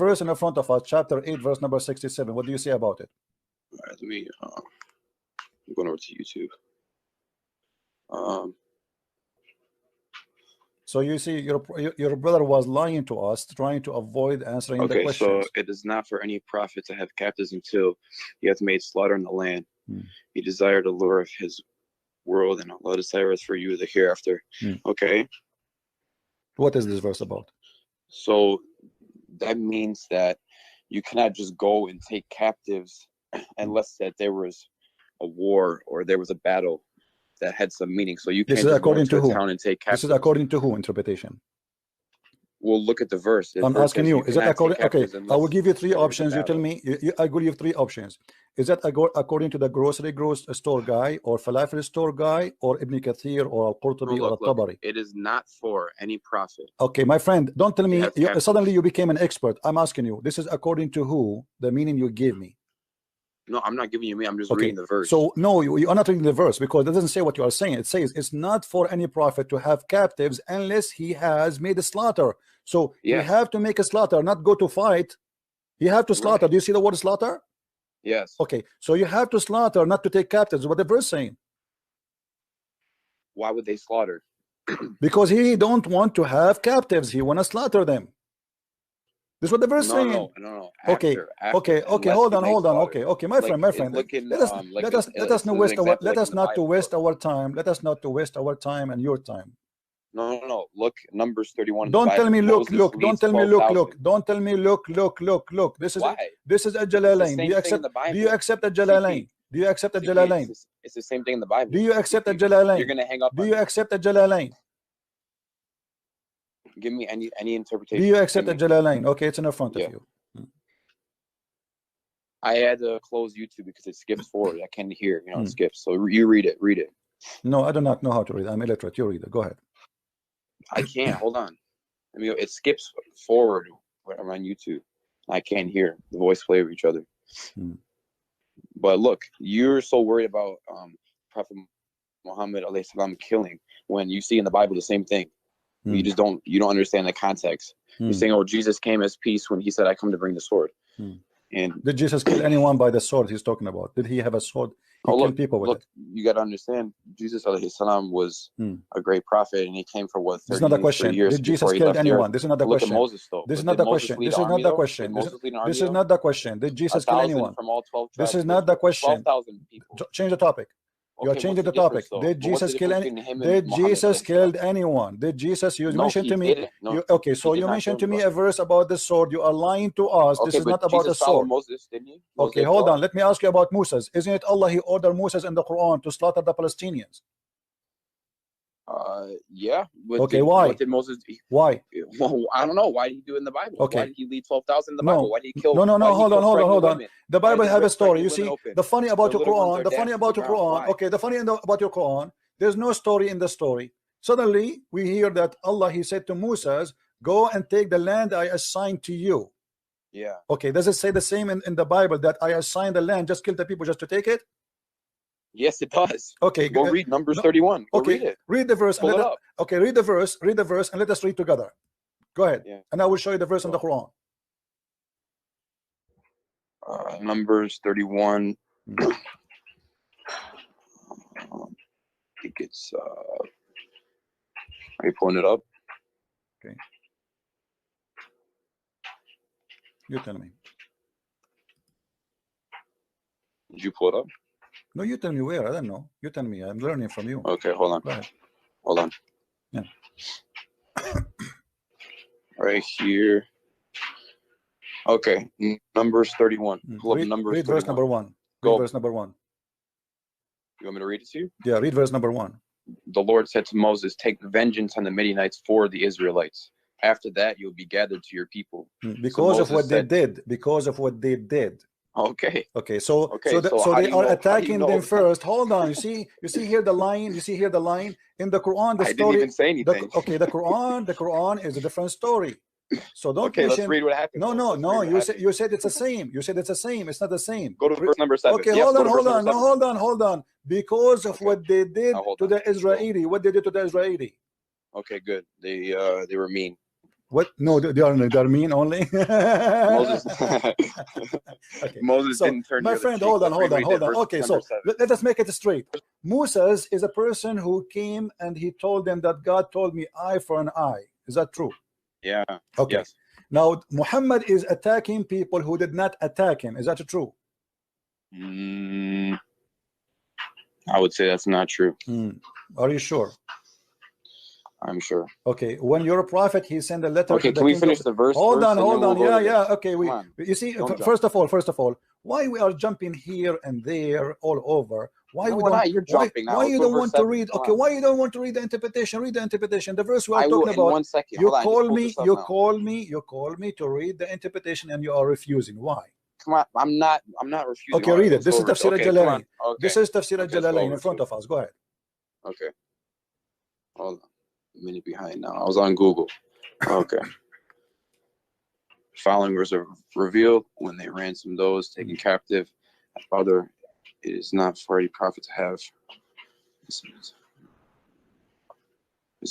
verse in the front of us, chapter 8, verse number 67. What do you say about it? All right, let me. I'm going over to YouTube. So you see, your brother was lying to us, trying to avoid answering the questions. So it is not for any prophet to have captives until he hath made slaughter in the land. He desired the lure of his world, and Allah desireth for you the hereafter. Okay. What is this verse about? So that means that you cannot just go and take captives unless that there was a war or there was a battle that had some meaning. So you can't just go into a town and take captives. This is according to who interpretation? We'll look at the verse. I'm asking you, is that according? Okay, I will give you three options. You tell me. I will give you three options. Is that according to the grocery store guy, or falafel store guy, or Ibn Kathir, or Al-Qurtubi, or Al-Tabari? It is not for any prophet. Okay, my friend, don't tell me suddenly you became an expert. I'm asking you, this is according to who? The meaning you gave me. No, I'm not giving you me. I'm just reading the verse. So no, you are not reading the verse, because it doesn't say what you are saying. It says it's not for any prophet to have captives unless he has made a slaughter. So you have to make a slaughter, not go to fight. You have to slaughter. Do you see the word slaughter? Yes. Okay, so you have to slaughter, not to take captives. What the verse saying? Why would they slaughter? Because he don't want to have captives. He want to slaughter them. This is what the verse saying. No. Okay. Hold on. Okay, my friend. Let us not waste our time. Let us not to waste our time and your time. No. Look, Numbers 31. Don't tell me look. Don't tell me look. Don't tell me look. This is a Jalalain. Do you accept a Jalalain? Do you accept a Jalalain? It's the same thing in the Bible. Do you accept a Jalalain? You're gonna hang up. Do you accept a Jalalain? Give me any interpretation. Do you accept a Jalalain? Okay, it's in the front of you. I had to close YouTube because it skips forward. I can't hear. It skips. So you read it. Read it. No, I do not know how to read. I'm illiterate. You read it. Go ahead. I can't. Hold on. I mean, it skips forward when I'm on YouTube. I can't hear the voice play of each other. But look, you're so worried about Prophet Muhammad alayhi salam killing when you see in the Bible the same thing. You just don't understand the context. You're saying, oh, Jesus came as peace when he said, I come to bring the sword. And did Jesus kill anyone by the sword he's talking about? Did he have a sword? He killed people with it. You got to understand, Jesus alayhi salam was a great prophet, and he came for what? 30 this is not the question. Did Jesus kill anyone? This is not the question. Look at Moses, though. This is not the question. This is not the question. This is not the question. Did Jesus kill anyone? From all 12 tribes. This is not the question. 12,000 people. Change the topic. You are changing the topic. Did Jesus kill anyone? Did Jesus kill anyone? Did Jesus? You mentioned to me. Okay, so you mentioned to me a verse about the sword. You are lying to us. This is not about the sword. Moses, didn't he? Okay, hold on. Let me ask you about Moses. Isn't it Allah? He ordered Moses in the Quran to slaughter the Palestinians. Yeah. Okay, why? What did Moses do? Why? Well, I don't know. Why did he do it in the Bible? Okay. Why did he lead 12,000 in the Bible? Why did he kill? No. Hold on. The Bible have a story. You see, the funny about your Quran. The funny about your Quran. Okay, the funny about your Quran. There's no story in the story. Suddenly, we hear that Allah, he said to Moses, "Go and take the land I assigned to you." Yeah. Okay. Does it say the same in the Bible that I assigned the land, just kill the people just to take it? Yes, it does. Okay, go read Numbers 31. Go read it. Read the verse. Okay, read the verse. Read the verse, and let us read together. Go ahead, and I will show you the verse in the Quran. Numbers 31. I think it's. Are you pulling it up? Okay. You tell me. Did you pull it up? No, you tell me where. I don't know. You tell me. I'm learning from you. Okay, hold on. Go ahead. Hold on. Yeah. Right here. Okay, Numbers 31. Pull up Numbers 31. Read verse number 1. Read verse number 1. You want me to read it to you? Yeah, read verse number 1. The Lord said to Moses, "Take vengeance on the Midianites for the Israelites. After that, you'll be gathered to your people." Because of what they did. Because of what they did. Okay. Okay. So they are attacking them first. Hold on. You see here the line. You see here the line in the Quran. The story. I didn't even say anything. Okay. The Quran is a different story. So don't. Okay. Let's read what happened. No. You said it's the same. You said it's the same. It's not the same. Go to verse number 7. Okay. Hold on. Because of what they did to the Israeli. What they did to the Israeli. Okay. Good. They were mean. What? No, they are mean only. Moses. Okay. Moses So, didn't turn my the other friend, cheek. hold on. Read that, verse Okay, so number 7. let us make it straight. Moses is a person who came and he told them that God told me eye for an eye. Is that true? Yeah. Okay. Yes. Now Muhammad is attacking people who did not attack him. Is that true? I would say that's not true. Are you sure? I'm sure. Okay, when you're a prophet, he sent a letter. Okay, to the can we king finish of... the verse? Hold on. We'll Yeah. Okay, you see, Don't first of all, why we are jumping here and there all over? Why we don't? You're jumping now. Why you don't want to 7. read? Okay, why you don't want to read the interpretation? Read the interpretation. The verse we are I will talking about. in 1 second. You Hold on, you call me to read the interpretation, and you are refusing. Why? Come on, I'm not refusing. Okay, read it. This is Tafsir al-Jalalain. Okay. This is Tafsir al-Jalalain in front of us. Go ahead. Okay. Hold on. A minute behind now. I was on Google. Okay. Following was revealed when they ransomed those taken captive. Father, it is not for a prophet to have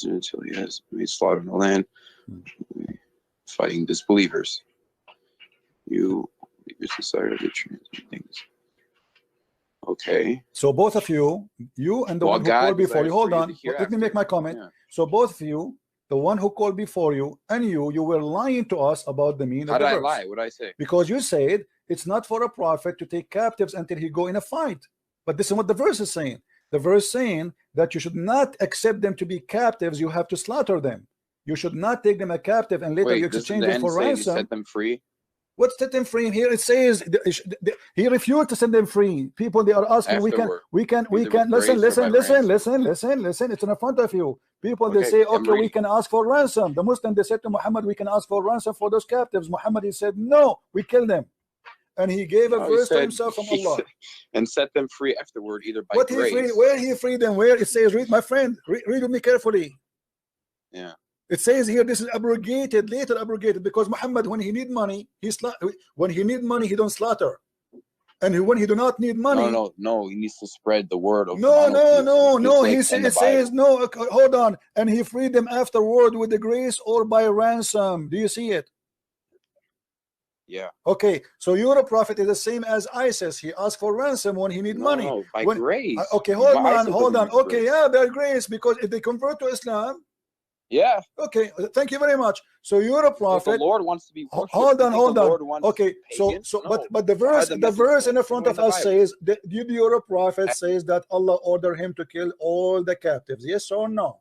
until he has made slaughter in the land, fighting disbelievers. You decided to transmit things. Okay. So both of you and the one who called before you, hold on, let me make my comment. Yeah. So both of you, the one who called before you and you were lying to us about the meaning of the verse. How did I lie? What did I say? Because you said it's not for a prophet to take captives until he go in a fight. But this is what the verse is saying. The verse saying that you should not accept them to be captives, you have to slaughter them. You should not take them a captive and later you exchange them for ransom. Set them free. What's set them free here? It says he refused to set them free. People, they are asking, we can listen. It's in front of you. People, they say, okay, we can ask for ransom. The Muslim, they said to Muhammad, we can ask for ransom for those captives. Muhammad, he said, no, we kill them. And he gave a verse to himself from Allah. And set them free afterward, either by grace. Where he freed them? Where it says, read, my friend, read with me carefully. Yeah. It says here this is abrogated, later abrogated, because Muhammad, when he need money, he don't slaughter, and when he do not need money, no, he needs to spread the word of no. He says no. Hold on, and he freed them afterward with the grace or by ransom. Do you see it? Yeah. Okay, so your prophet is the same as ISIS. He asked for ransom when he need money. No, by grace. Okay, hold on. Okay, yeah, by grace, because if they convert to Islam. Yeah. Okay. Thank you very much. So you're a prophet. If the Lord wants to be worshipped. Hold on. Okay. But the verse in the front of us says that your prophet says that Allah ordered him to kill all the captives. Yes or no?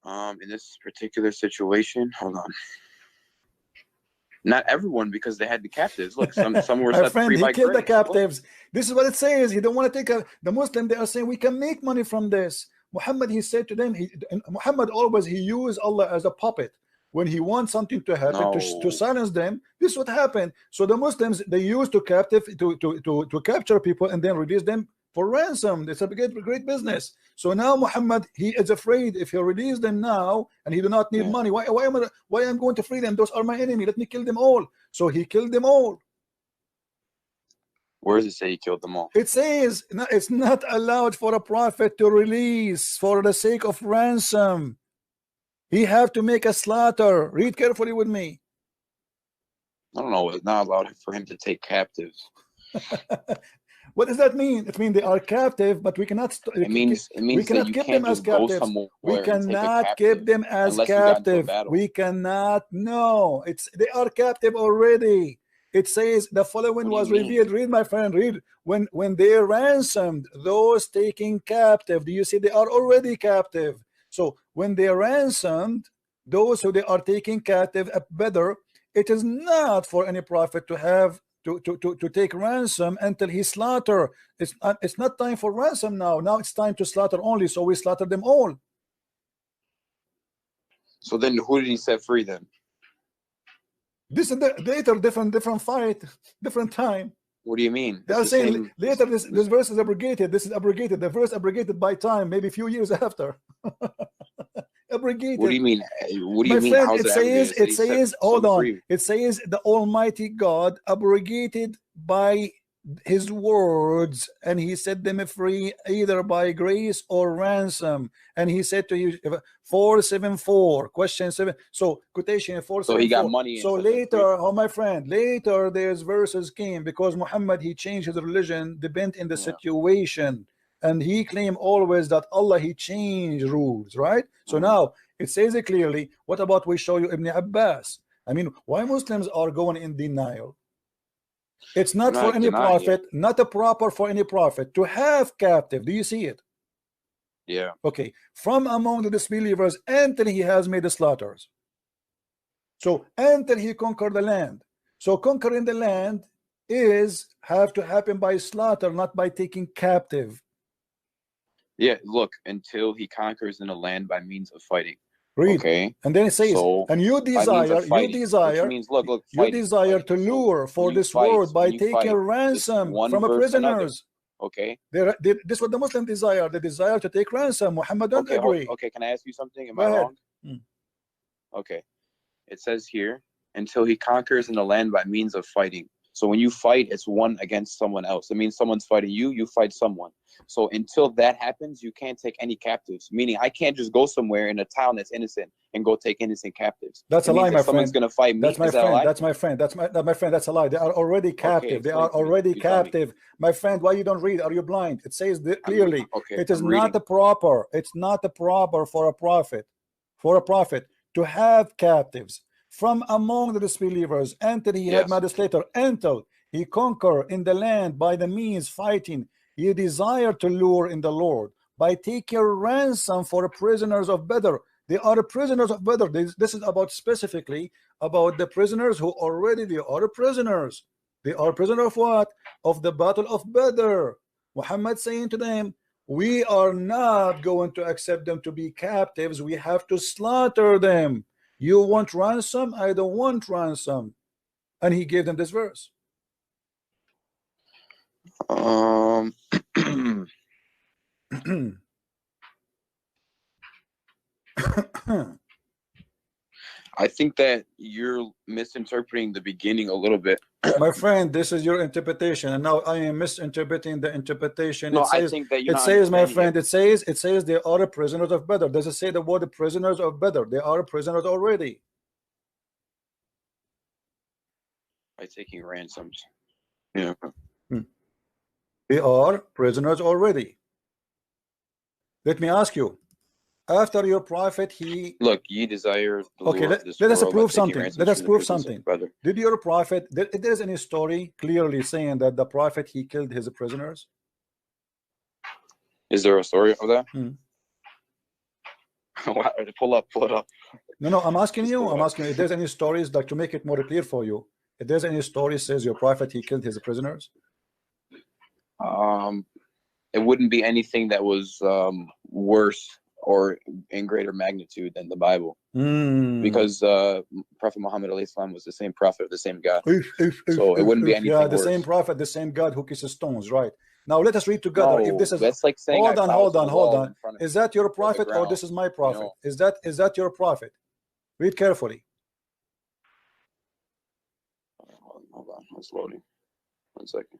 In this particular situation, hold on. Not everyone, because they had the captives. Look, some were set free by grace. He killed the captives. This is what it says. He don't want to take the Muslim. They are saying we can make money from this. Muhammad, he said to them, Muhammad always, he used Allah as a puppet. When he wants something to happen, to silence them, this is what happened. So the Muslims, they used to capture people and then release them for ransom. It's a great business. So now Muhammad, he is afraid if he release them now and he do not need money, why am I going to free them? Those are my enemy. Let me kill them all. So he killed them all. Where does it say he killed them all? It says it's not allowed for a prophet to release for the sake of ransom. He have to make a slaughter. Read carefully with me. I don't know. It's not allowed for him to take captives. What does that mean? It means they are captive, but we cannot. It means we cannot keep them as captives. We cannot keep them as captive. We cannot. No, they are captive already. It says the following was revealed. Read, my friend, read. When they ransomed those taken captive, do you see they are already captive? So when they ransomed those who they are taking captive at Badr, it is not for any prophet to have to take ransom until he slaughter. It's not time for ransom now. Now it's time to slaughter only. So we slaughter them all. So then who did he set free then? This is later, different fight, different time. What do you mean? They are saying later this verse is abrogated. This is abrogated. The verse abrogated by time, maybe a few years after. Abrogated. What do you mean? What do you mean? Friend, it says, hold on. It says the Almighty God abrogated by his words, and he set them free either by grace or ransom. And he said to you, 474 question 7, so quotation 474. So he got money. So later, oh my friend, later there's verses came, because Muhammad, he changed his religion depend in the situation, and he claimed always that Allah, he changed rules, right? So now it says it clearly. What about we show you Ibn Abbas? I mean, why Muslims are going in denial? It's not for any prophet, not a proper for any prophet to have captive. Do you see it? Yeah. Okay. From among the disbelievers until he has made the slaughters. So until he conquered the land. So conquering the land is have to happen by slaughter, not by taking captive. Yeah. Look, until he conquers in the land by means of fighting. Read. Okay. And then it says, so, and you desire, to lure for this world by taking ransom from a prisoners. Okay. This is what the Muslim desire. They desire to take ransom. Muhammad don't agree. Okay, can I ask you something? Am I wrong? Okay. It says here, until he conquers in the land by means of fighting. So when you fight, it's one against someone else. It means someone's fighting you, you fight someone. So until that happens, you can't take any captives. Meaning I can't just go somewhere in a town that's innocent and go take innocent captives. That's a lie, my friend. Someone's going to fight me. That's my friend. That's my friend. That's my friend. That's a lie. They are already captive. They are already captive. My friend, why you don't read? Are you blind? It says clearly. It is not a proper. It's not a proper for a prophet. For a prophet to have captives from among the disbelievers until he had legislator, until he conquer in the land by the means fighting. You desire to lure in the Lord by taking ransom for prisoners of Badr. They are prisoners of Badr. This is about specifically about the prisoners who already they are prisoners. They are prisoners of what? Of the battle of Badr. Muhammad saying to them, we are not going to accept them to be captives. We have to slaughter them. You want ransom? I don't want ransom. And he gave them this verse. I think that you're misinterpreting the beginning a little bit. My friend, this is your interpretation, and now I am misinterpreting the interpretation. No, it says, I think that it says, my friend, it says they are prisoners of Badr. Does it say the word prisoners of Badr? They are prisoners already. By taking ransoms. Yeah. They are prisoners already. Let me ask you, after your prophet, he look, ye desire the okay, let us prove something. Let us prove something. Did your prophet, there's any story clearly saying that the prophet, he killed his prisoners? Is there a story of that? Pull it up. No, I'm asking you if there's any stories like to make it more clear for you. If there's any story says your prophet, he killed his prisoners? It wouldn't be anything that was worse or in greater magnitude than the Bible, because Prophet Muhammad _salam was the same prophet, the same God. So it wouldn't be anything worse. The same prophet, the same God who kisses stones, right? Now let us read together. No, if this is that's like saying hold on. Is that your prophet or this is my prophet? Is that your prophet? Read carefully. Hold on, it's loading. 1 second.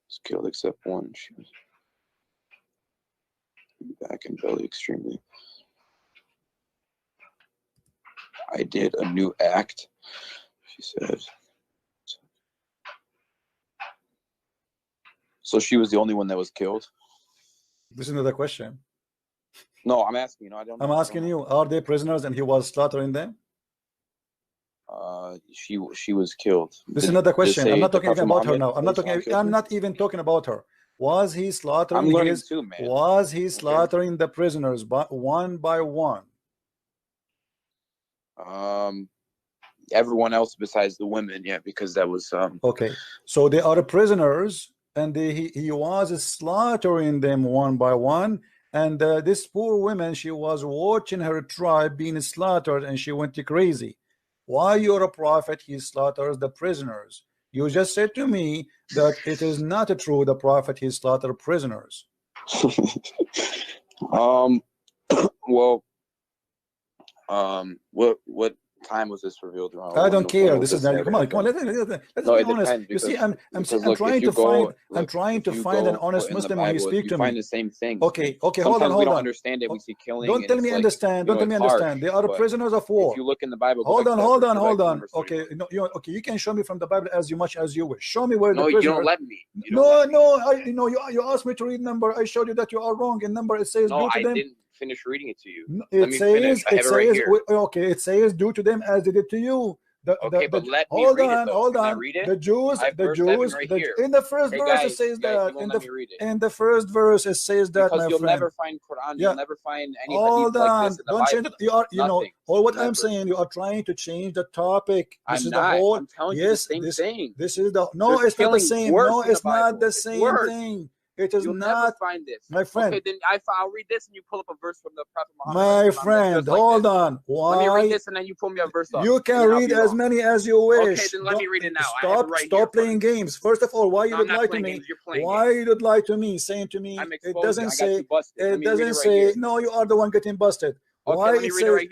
Was killed except one. She was back and belly extremely. I did a new act, she said. So she was the only one that was killed? This is another question. No, I'm asking you. I don't know. I'm asking you, are they prisoners and he was slaughtering them? She was killed. This is another question. I'm not talking even about her now. I'm not even talking about her. Was he slaughtering was he slaughtering the prisoners one by one? Everyone else besides the women, yeah, because that was okay. So they are prisoners and he was slaughtering them one by one, and this poor woman, she was watching her tribe being slaughtered and she went crazy. Why you're a prophet, he slaughters the prisoners? You just said to me that it is not true the prophet, he slaughtered prisoners. Well, what time was this revealed around? I don't care. This is not, come on. Let's be honest. You see, I'm trying to find an honest Muslim when he speaks to me. Find the same thing. Okay, hold Sometimes on. we don't understand it. We see killing. Don't tell me understand. Don't tell me understand. They are prisoners of war. If you look in the Bible, hold on. Okay, no, you can show me from the Bible as much as you wish. Show me where the prisoners. You don't let me. You asked me to read number. I showed you that you are wrong in number. It says no, I didn't finish reading it to you. It says do to them as they did to you. But let me read it, though. Hold on. Read it? The Jews, in the first verse it says that. In the first verse it says that, because my you'll friend. Never find Quran. You'll never find any hold on. like this in the Don't change it. You know, all what never. I'm saying, you are trying to change the topic. This is not. The whole. I'm telling you the same thing. This is the no. It's not the same. No, it's not the same thing. It is You'll not. Never find this, my friend. Okay, then I'll read this, and you pull up a verse from the Prophet Muhammad. My friend, hold on. Why? Let me read this, and then you pull me a verse up. You can read as many as you wish. Okay, then let me read it now. Stop playing games. First of all, why you would lie to me? Why you would lie to me, saying to me? It doesn't say. It doesn't say. No, you are the one getting busted. Why it says?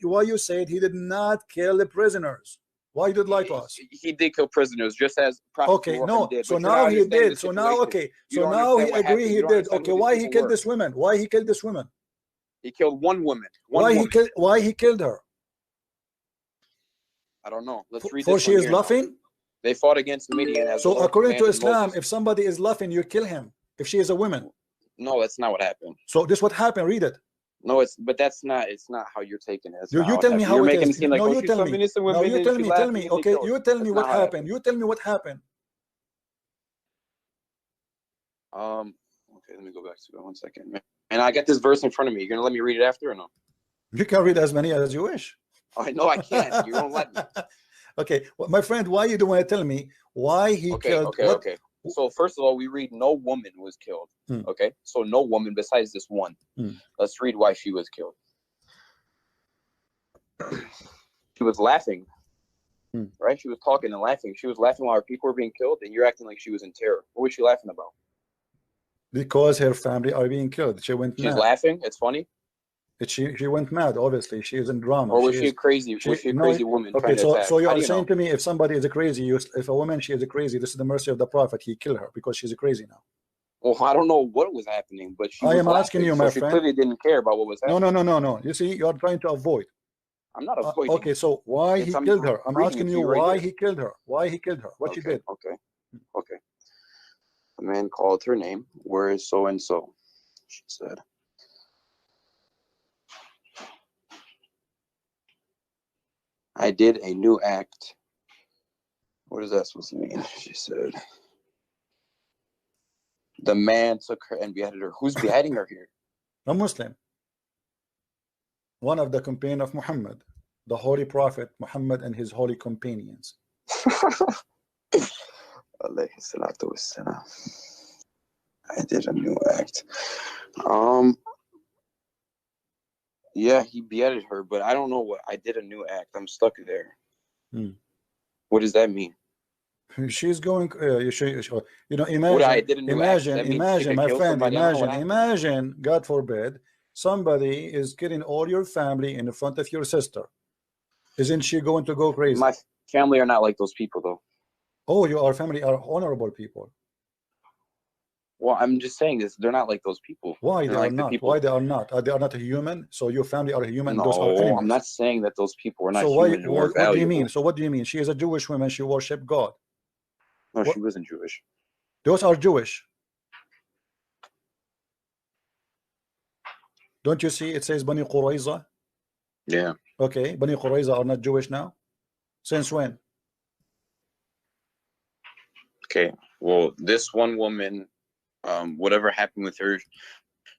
Why you said he did not kill the prisoners? Why did lie to us? He did kill prisoners, just as Prophet no. did. So now he did. So now, okay. So now he agreed he did. Okay. Why he killed this woman? Why he killed this woman? He killed one woman. Why he killed her? I don't know. Let's read. For she is laughing. They fought against Midian. So according to Islam, if somebody is laughing, you kill him. If she is a woman. No, that's not what happened. So this what happened. Read it. No, but that's not. It's not how you're taking it. You tell me how it is. No, you tell me. No, you tell me. Tell me. Okay, you tell me what happened. You tell me what happened. Okay, let me go back to it 1 second. And I got this verse in front of me. You're gonna let me read it after or no? You can read as many as you wish. I know I can't. You won't let me. Okay, well, my friend, why you don't want to tell me why he killed? Okay. So first of all, we read no woman was killed. Okay, so no woman besides this one. Let's read why she was killed. She was laughing, right? She was talking and laughing. She was laughing while her people were being killed, and you're acting like she was in terror. What was she laughing about? Because her family are being killed. She went mad. She's laughing. It's funny. She went mad. Obviously, she is in drama. Or was she crazy? Was she a crazy woman? Okay, so you are saying to me, if somebody is a crazy, if a woman she is a crazy, this is the mercy of the Prophet. He killed her because she's a crazy now. Well, I don't know what was happening, but she. I am asking you, my friend. She clearly didn't care about what was happening. No. You see, you are trying to avoid. I'm not avoiding. Okay, so why he killed her? I'm asking you why he killed her. Why he killed her? What she did? Okay. A man called her name. Where is so and so? She said. I did a new act. What is that supposed to mean? She said. The man took her and beheaded her. Who's beheading her here? A Muslim. One of the companions of Muhammad, the holy prophet Muhammad and his holy companions. I did a new act. Yeah, he beheaded her, but I don't know what I did a new act. I'm stuck there. What does that mean? She's going. Imagine, my friend. Imagine, God forbid, somebody is killing all your family in front of your sister. Isn't she going to go crazy? My family are not like those people, though. Oh, your family are honorable people. Well, I'm just saying this. They're not like those people. Why they are not? Why they are not? They are not human. So your family are human. No, those are animals. I'm not saying that those people are not human. So what do you mean? So what do you mean? She is a Jewish woman. She worship God. No, she wasn't Jewish. Those are Jewish. Don't you see? It says Bani Qurayza. Yeah. Okay, Bani Qurayza are not Jewish now. Since when? Okay. Well, this one woman. Whatever happened with her,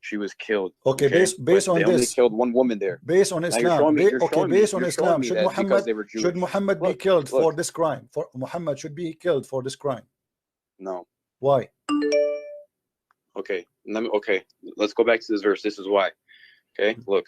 she was killed. Okay, based on they this, only killed one woman there. Based on Islam, based on Islam, should Muhammad be killed for this crime? For Muhammad should be killed for this crime? No. Why? Okay, let's go back to this verse. This is why. Okay, look.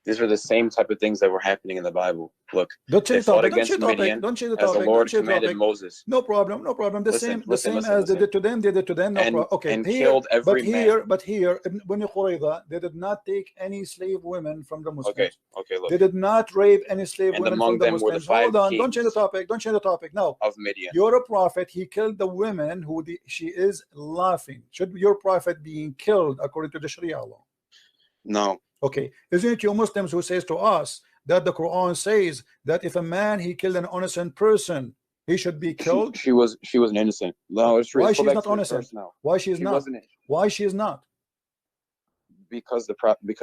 These are the same type of things that were happening in the Bible. Look, don't change they fought the topic. against Midian Don't change the as the topic. Lord Don't change the commanded topic. Moses. No problem. No problem. The same as they did to them. They did to them. No problem. Okay. And here, killed every man. But here, when Qurayza, they did not take any slave women from the Muslims. Okay. Look. They did not rape any slave And women among from the them Muslims. were the 5 Hold on. kings Don't change the topic. Don't change the topic. No. Of Midian. You're a prophet. He killed the women who she is laughing. Should your prophet being killed according to the Sharia law? No. Okay. Isn't it you Muslims who says to us that the Quran says that if a man he killed an innocent person, he should be killed? She was an innocent. No, it's true. Why she's not innocent? Why she's not? Why she is not? Because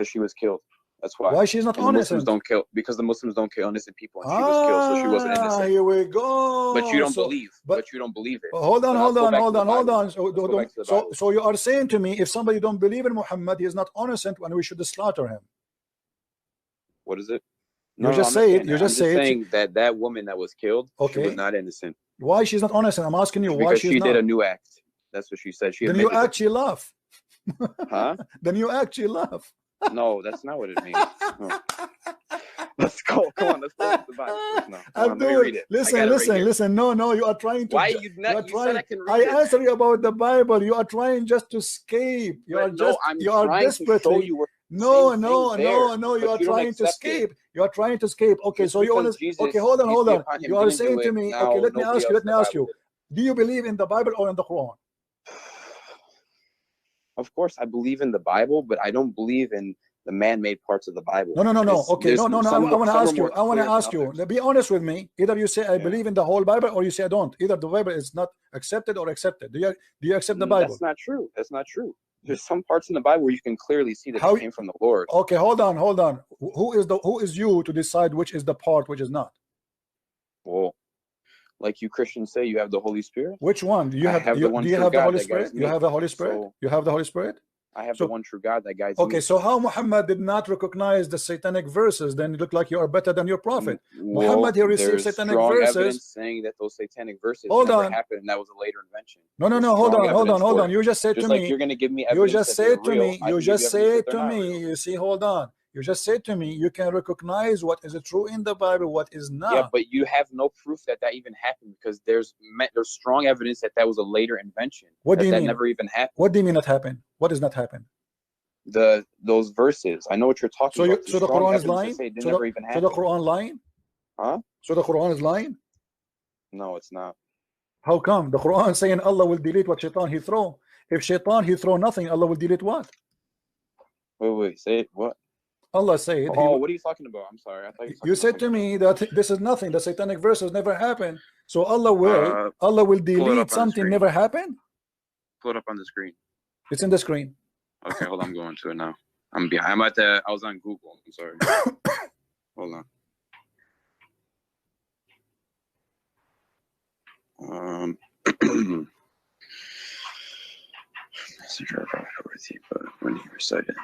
she was killed. That's why. Why she's not innocent? Muslims don't kill, because the Muslims don't kill innocent people, and she was killed, so she wasn't innocent. Here we go. But you don't believe. But you don't believe it. Hold on. So you are saying to me, if somebody don't believe in Muhammad, he is not innocent, and we should slaughter him. What is it? No, you just say it. You just say saying that woman that was killed, okay, she was not innocent. Why she's not innocent? I'm asking you why she's not. Because she did a new act. That's what she said. Then you actually laugh. Huh? Then you actually laugh. No, that's not what it means. No. Let's go. Come on, let's go to the Bible. Let me read it. Listen. No, you are trying to. Why you not? You said I can read I it. answer you about the Bible. You are trying just to escape. You are desperately. No. You are trying to escape. You are trying to escape. Okay, so you want to. Okay, hold on. You are saying to me. Okay, let me ask you. Do you believe in the Bible or in the Quran? Of course, I believe in the Bible, but I don't believe in the man-made parts of the Bible. No. Okay, no. I want to ask you. Be honest with me. Either you say I believe in the whole Bible, or you say I don't. Either the Bible is not accepted or accepted. Do you accept the Bible? That's not true. There's some parts in the Bible where you can clearly see that it came from the Lord. Okay, hold on. Who is you to decide which is the part, which is not? Well, like you Christians say, you have the Holy Spirit. Which one? Do you have the Holy Spirit? You have the Holy Spirit? You have the Holy Spirit? I have the one true God that guides me. Okay, so how Muhammad did not recognize the satanic verses? Then you look like you are better than your prophet. Muhammad, he received satanic verses saying that those satanic verses never happened, and that was a later invention. No. Hold on. You just said to me. Like you're going to give me evidence. You just said to me. You see, hold on. You just said to me, you can recognize what is true in the Bible, what is not. Yeah, but you have no proof that even happened, because there's strong evidence that was a later invention. What do you mean? That never even happened. What do you mean it happened? What does not happen? Those verses. I know what you're talking about. So the Quran is lying? So the Quran lying? Huh? So the Quran is lying? No, it's not. How come? The Quran is saying Allah will delete what shaitan he throw. If shaitan he throw nothing, Allah will delete what? Wait, say it. What? Allah said. Oh, what are you talking about? I'm sorry. I thought you said to me that this is nothing. The satanic verses never happened. So Allah will delete something never happened. Pull it up on the screen. It's in the screen. Okay, hold on. I'm going to it now. I'm behind. I was on Google. I'm sorry. Hold on. Messenger of authority, but when he recited.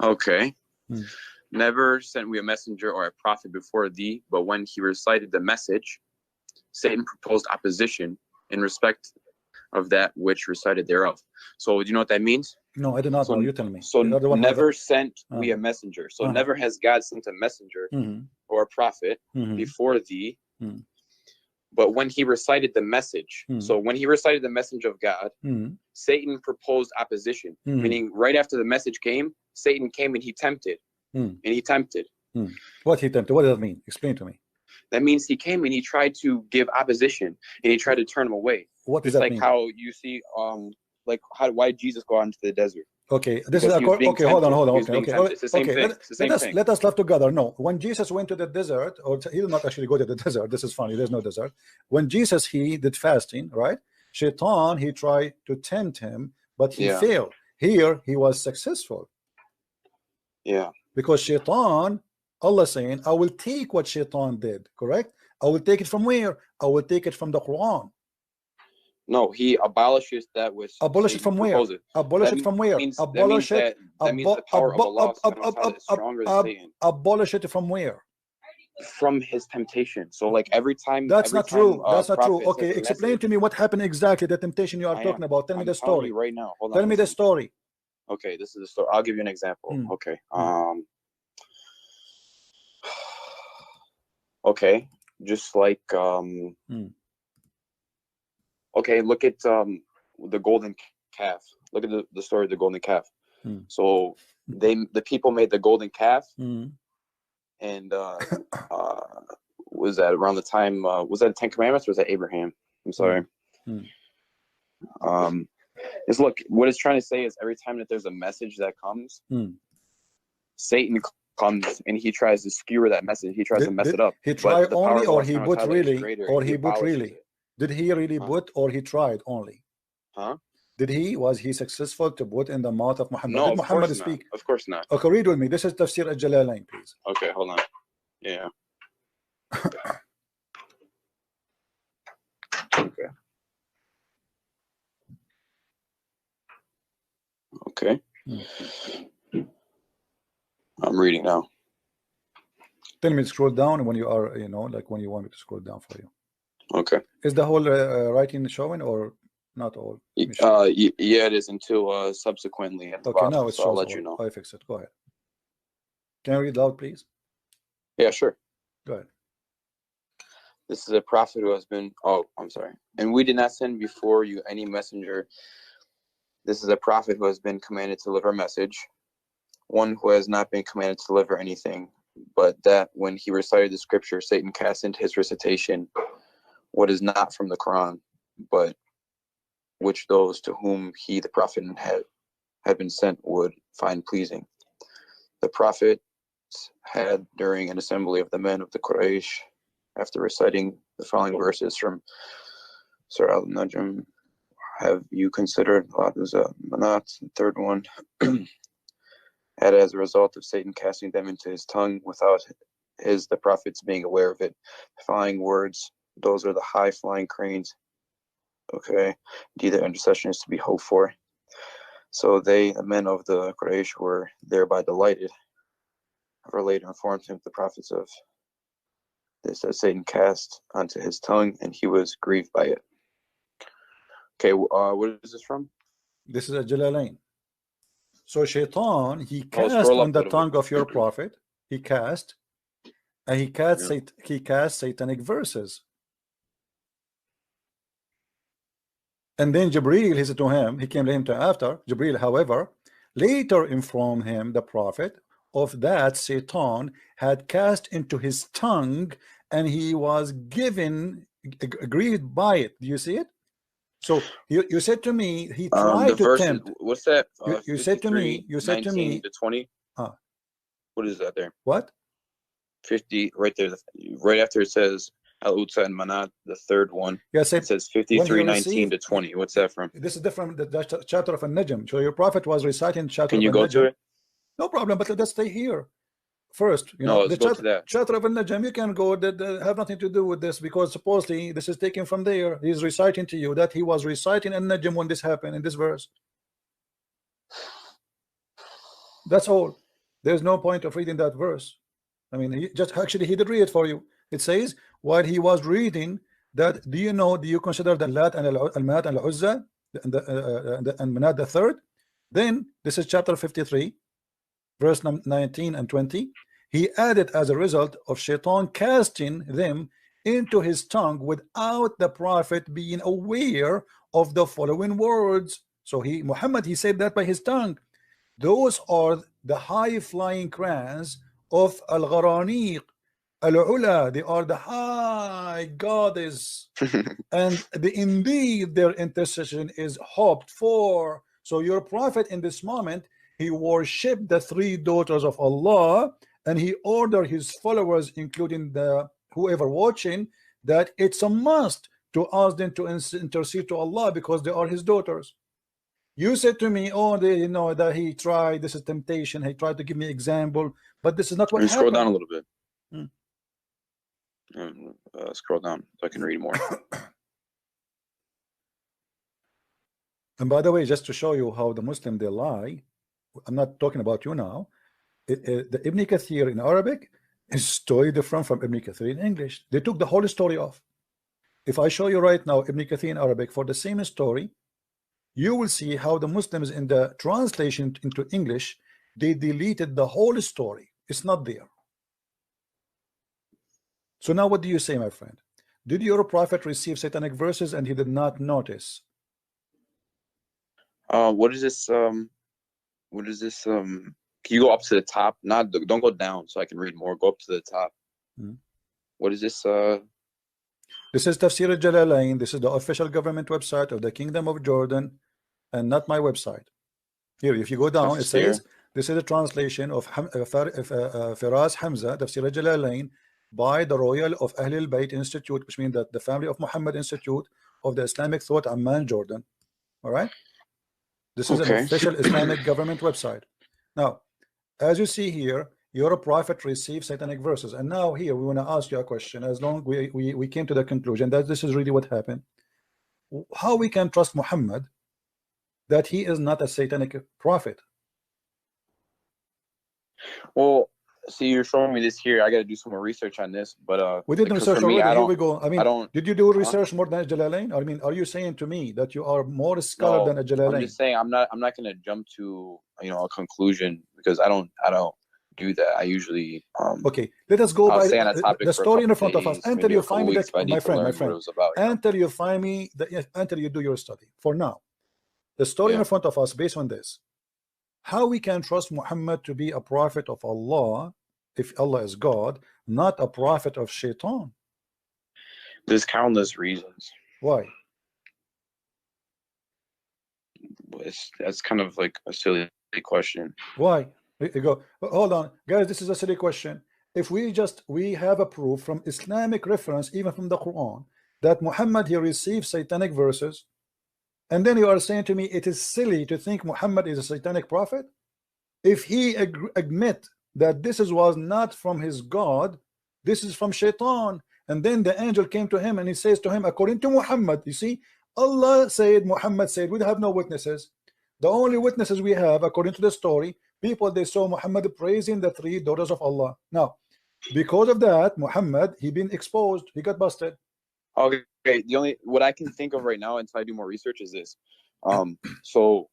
Okay. Never sent we a messenger or a prophet before thee, but when he recited the message, Satan proposed opposition in respect of that which recited thereof. So do you know what that means? No, I do not know. You tell me. So never sent we a messenger. So never has God sent a messenger or a prophet before thee. But when he recited the message, so when he recited the message of God, Satan proposed opposition, meaning right after the message came, Satan came and he tempted. And he tempted. What he tempted? What does that mean? Explain to me. That means he came and he tried to give opposition and he tried to turn him away. What does that mean? Like how you see, why did Jesus go out into the desert? Okay, this is okay. Hold on. Okay, it's the same thing. It's the same thing. Let us live together. No, when Jesus went to the desert, or he did not actually go to the desert. This is funny. There's no desert. When Jesus he did fasting, right? Shaitan he tried to tempt him, but he failed. Here he was successful. Yeah. Because Shaitan, Allah saying, I will take what Shaitan did. Correct? I will take it from where? I will take it from the Quran. No, he abolishes that which. Abolish it from where? Abolish it from where? Abolish it. That means the power of Allah is stronger than Satan. Abolish it from where? from his temptation. So like every time that's not true. That's not true. Okay, explain to me what happened exactly, the temptation you are talking about. Tell me the story right now. Hold on, tell me the story. Okay, this is the story. I'll give you an example. Okay. Okay, just like okay, look at the golden calf. Look at the story of the golden calf. So the people made the golden calf, and was that around the time? Was that the Ten Commandments or was that Abraham? I'm sorry. Is look, what it's trying to say is every time that there's a message that comes, Satan comes and he tries to skewer that message. He tries to mess it up. He tried only, or he put really, or he put really? Did he really put, or he tried only? Was he successful to put in the mouth of Muhammad? No, did Muhammad speak? Of course not. Okay, read with me. This is Tafsir al-Jalalain, please. Okay, hold on. Yeah. Okay. Okay. I'm reading now. Tell me to scroll down when you are, like when you want me to scroll down for you. Okay. Is the whole writing showing or not all? Yeah, it is until subsequently at the bottom, now it's so I'll let you know. I fix it. Go ahead. Can you read loud, please? Yeah, sure. Go ahead. This is a prophet who has been, I'm sorry. And we did not send before you any messenger. This is a prophet who has been commanded to deliver a message, one who has not been commanded to deliver anything, but that when he recited the scripture, Satan cast into his recitation what is not from the Quran, but which those to whom he, the prophet, had been sent would find pleasing. The prophet had, during an assembly of the men of the Quraysh, after reciting the following verses from Surah Al-Najm, have you considered Manat, the third one, had as a result of Satan casting them into his tongue without the prophets being aware of it. Flying words, those are the high flying cranes. Okay, indeed their intercession is to be hoped for. So they, the men of the Quraysh, were thereby delighted. Or later informed him, the prophets of this, that Satan cast onto his tongue, and he was grieved by it. Okay, what is this from? This is a Jalalain. So Shaitan, he cast on the tongue of your prophet. He cast, and he cast satanic verses. And then Jibreel, he said to him, he came to him after. Jibreel, however, later informed him, the prophet, of that Satan had cast into his tongue, and he was grieved by it. Do you see it? So you said to me, he tried to tempt. What's that? You said to me, 19 to 20. What is that there? What? 50 right there, right after it says Al-Utsa and Manat, the third one. Yes, it says 53:19 to 20. What's that from? This is different. The chapter of An-Najm. So your prophet was reciting chapter. Can you go to it? No problem, but let's stay here first. Let's go to that chapter of An-Najm. You can go. That have nothing to do with this, because supposedly this is taken from there. He's reciting to you that he was reciting An-Najm when this happened in this verse. That's all. There's no point of reading that verse. I mean, he did read it for you. It says while he was reading that, do you consider the Lat and Al-Manat and Al-Uzza and Manat the third? Then this is chapter 53, verse 19 and 20. He added, as a result of Shaitan casting them into his tongue without the prophet being aware of the following words. So Muhammad, he said that by his tongue. Those are the high flying crans of Al-Gharaniq, Al-Ula. They are the high goddess, and indeed their intercession is hoped for. So your prophet in this moment, he worshipped the three daughters of Allah, and he ordered his followers, including whoever watching, that it's a must to ask them to intercede to Allah because they are his daughters. You said to me, that he tried, this is temptation, he tried to give me example, but this is not what happened. Scroll down a little bit. Scroll down so I can read more. And by the way, just to show you how the Muslim, they lie, I'm not talking about you now. The Ibn Kathir in Arabic, It's totally different from Ibn Kathir in English. They took the whole story off. If I show you right now Ibn Kathir in Arabic for the same story, you will see how the Muslims in the translation into English, they deleted the whole story. It's not there. So now what do you say, my friend? Did your prophet receive satanic verses and he did not notice? What is this? What is this? Can you go up to the top? Don't go down so I can read more. Go up to the top. What is this? This is Tafsir al-Jalalain. This is the official government website of the Kingdom of Jordan and not my website. Here, if you go down, it says this is a translation of Firas Hamza, Tafsir al-Jalalain, by the Royal of Ahlul Bayt Institute, which means that the family of Muhammad Institute of the Islamic Thought, Amman, Jordan. All right. This is an official Islamic government website. Now, as you see here, your prophet received satanic verses, and now here we want to ask you a question. As long we came to the conclusion that this is really what happened, how we can trust Muhammad that he is not a satanic prophet? Well, see, you're showing me this here. I got to do some more research on this, but we did research already. Here we go. I mean, did you do research more than Jalalain? I mean, are you saying to me that you are more scholar than a Jalalain? I'm just saying I'm not going to jump to a conclusion, because I don't do that. I usually okay. Let us go by the story in front of us until you find me my friend. Until you find me until you do your study. For now, the story in front of us based on this. How we can trust Muhammad to be a prophet of Allah if Allah is God, not a prophet of Shaitan? There's countless reasons. Why? That's kind of like a silly question. Why? You go, hold on, guys. This is a silly question. If we have a proof from Islamic reference, even from the Quran, that Muhammad he received satanic verses, and then you are saying to me it is silly to think Muhammad is a satanic prophet? If he admit that this was not from his God, this is from Shaitan, and then the angel came to him and he says to him, according to Muhammad, you see, Allah said, Muhammad said, we have no witnesses. The only witnesses we have, according to the story, people they saw Muhammad praising the 3 daughters of Allah. Now, because of that, Muhammad he been exposed, he got busted. Okay, the only what I can think of right now until I do more research is this. So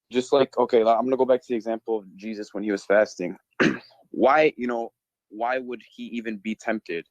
just like, okay, I'm gonna go back to the example of Jesus when he was fasting. Why would he even be tempted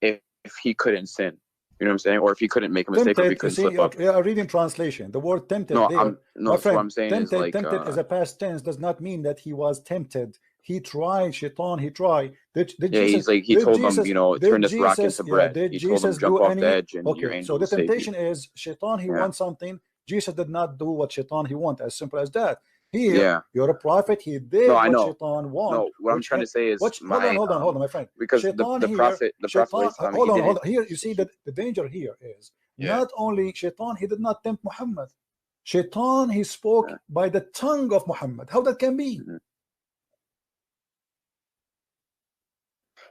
if he couldn't sin? You know what I'm saying? Or if he couldn't make a mistake, or if he couldn't slip up. Yeah, reading translation. The word tempted my friend, what I'm saying tempted, is like tempted as a past tense does not mean that he was tempted. He tried, Shaitan, he tried. He's like, he told them, turn this rock into bread. He told them, jump off the edge and your angel will save you. So the temptation is Shaitan, he wants something. Jesus did not do what Shaitan he want, as simple as that. Here, you're a prophet, he did what Shaitan want. No, what I'm trying to say is hold on, my friend. Because the prophet hold on. Here, you see that the danger here is not only Shaitan, he did not tempt Muhammad. Shaitan, he spoke by the tongue of Muhammad. How that can be?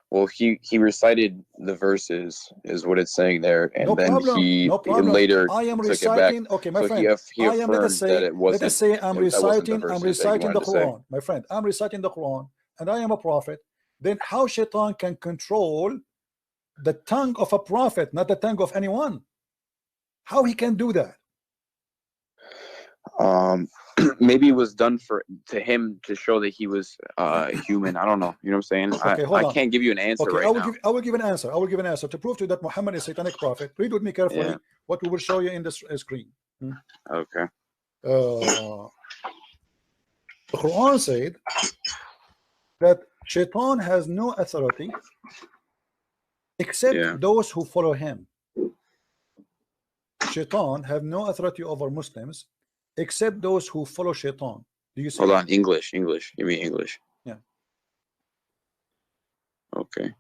Well, he recited the verses, is what it's saying there, and he later took it back. Okay, my friend. Let us say I'm reciting the Quran, my friend. I'm reciting the Quran, and I am a prophet. Then how Shaitan can control the tongue of a prophet, not the tongue of anyone? How he can do that? Maybe it was done to him to show that he was human. I don't know. You know what I'm saying? Okay, I can't give you an answer right now. I will give an answer. I will give an answer to prove to you that Muhammad is a satanic prophet. Read with me carefully what we will show you in the screen. Okay. The Quran said that Shaitan has no authority except those who follow him. Shaitan have no authority over Muslims except those who follow Shaitan. Do you see? Hold on, English. Give me English. Yeah. Okay.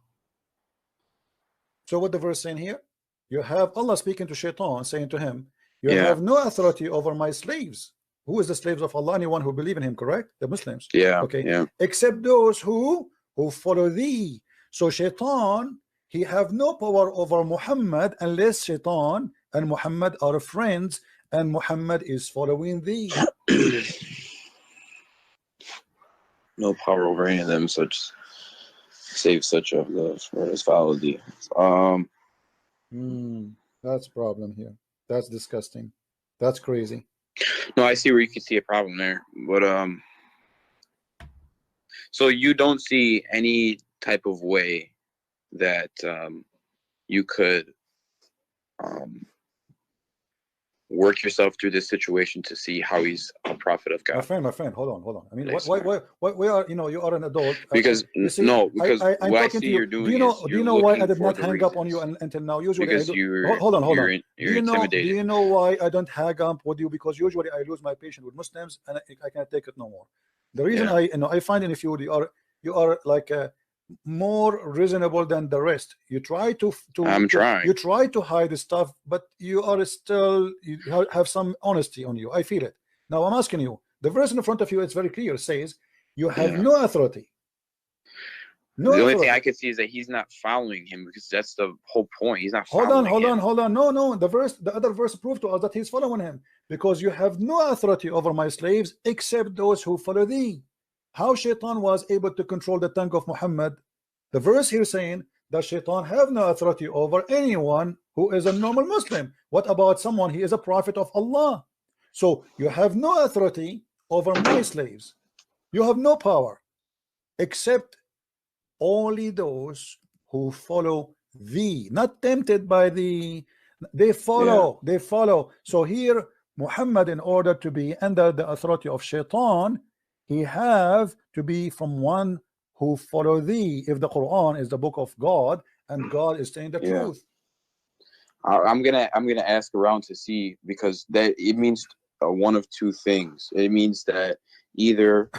So what the verse saying here? You have Allah speaking to Shaitan, saying to him, you have no authority over my slaves. Who is the slaves of Allah? Anyone who believe in him, correct? The Muslims. Yeah. Okay. Yeah. Except those who follow thee. So Shaitan, he have no power over Muhammad unless Shaitan and Muhammad are friends, and Muhammad is following thee. No power over any of them. save such of love for his follow thee. That's problem here. That's disgusting. That's crazy. No, I see where you can see a problem there, but so you don't see any type of way that you could work yourself through this situation to see how he's a prophet of God. My friend, hold on. I mean, why we are, you are an adult. Because you see, because I'm what I talking see to you. you're doing Do you know why I did not hang up on you until now? Usually, because hold on. You're intimidated. Do you know why I don't hang up with you? Because usually I lose my patience with Muslims and I can't take it no more. The reason I find in if you are like more reasonable than the rest. You try to you try to hide the stuff, but you are still, you have some honesty on you. I feel it. Now I'm asking you, the verse in front of you, it's very clear. It says you have no authority. The only thing I could see is that he's not following him, because that's the whole point. He's not following him. Hold on. No, the other verse proved to us that he's following him, because you have no authority over my slaves except those who follow thee. How Shaitan was able to control the tongue of Muhammad? The verse here saying that Shaitan have no authority over anyone who is a normal Muslim. What about someone he is a prophet of Allah? So you have no authority over my slaves. You have no power except only those who follow thee, not tempted by thee. They follow. So here Muhammad, in order to be under the authority of Shaitan, he have to be from one who follow thee. If the Quran is the book of God and God is saying the truth, I'm gonna ask around to see, because that it means one of two things. It means that either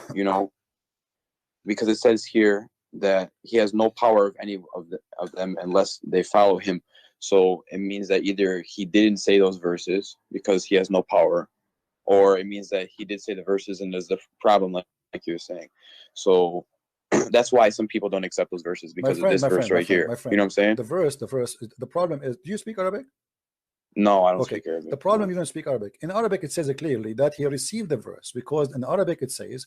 because it says here that he has no power of any of them unless they follow him. So it means that either he didn't say those verses because he has no power, or it means that he did say the verses and there's the problem, like you were saying. So that's why some people don't accept those verses, because of this verse right here. You know what I'm saying? The verse. The problem is, do you speak Arabic? No, I don't speak Arabic. The problem, you don't speak Arabic. In Arabic, it says clearly that he received the verse, because in Arabic it says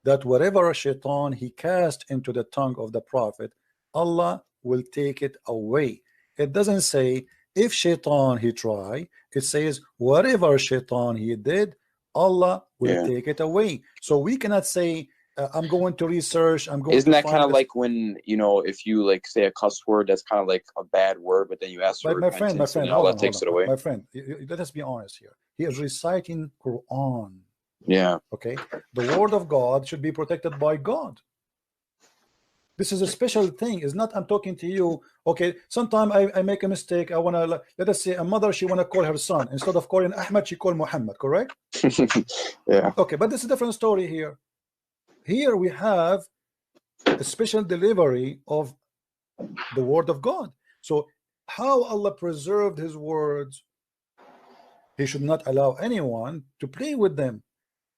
that whatever Shaitan he cast into the tongue of the prophet, Allah will take it away. It doesn't say if Shaitan he try. It says whatever Shaitan he did, Allah will take it away. So we cannot say I'm going to research. Isn't that kind of like when, if you like say a cuss word that's kind of like a bad word, but then you ask for repentance, and Allah takes it away? My friend, let us be honest here. He is reciting Quran. Yeah. Okay. The word of God should be protected by God. This is a special thing. It's not I'm talking to you. Okay. Sometimes I make a mistake. I want to, let us say a mother, she want to call her son. Instead of calling Ahmad, she called Muhammad, correct? Yeah. Okay. But this is a different story here. Here we have a special delivery of the word of God. So how Allah preserved his words, he should not allow anyone to play with them.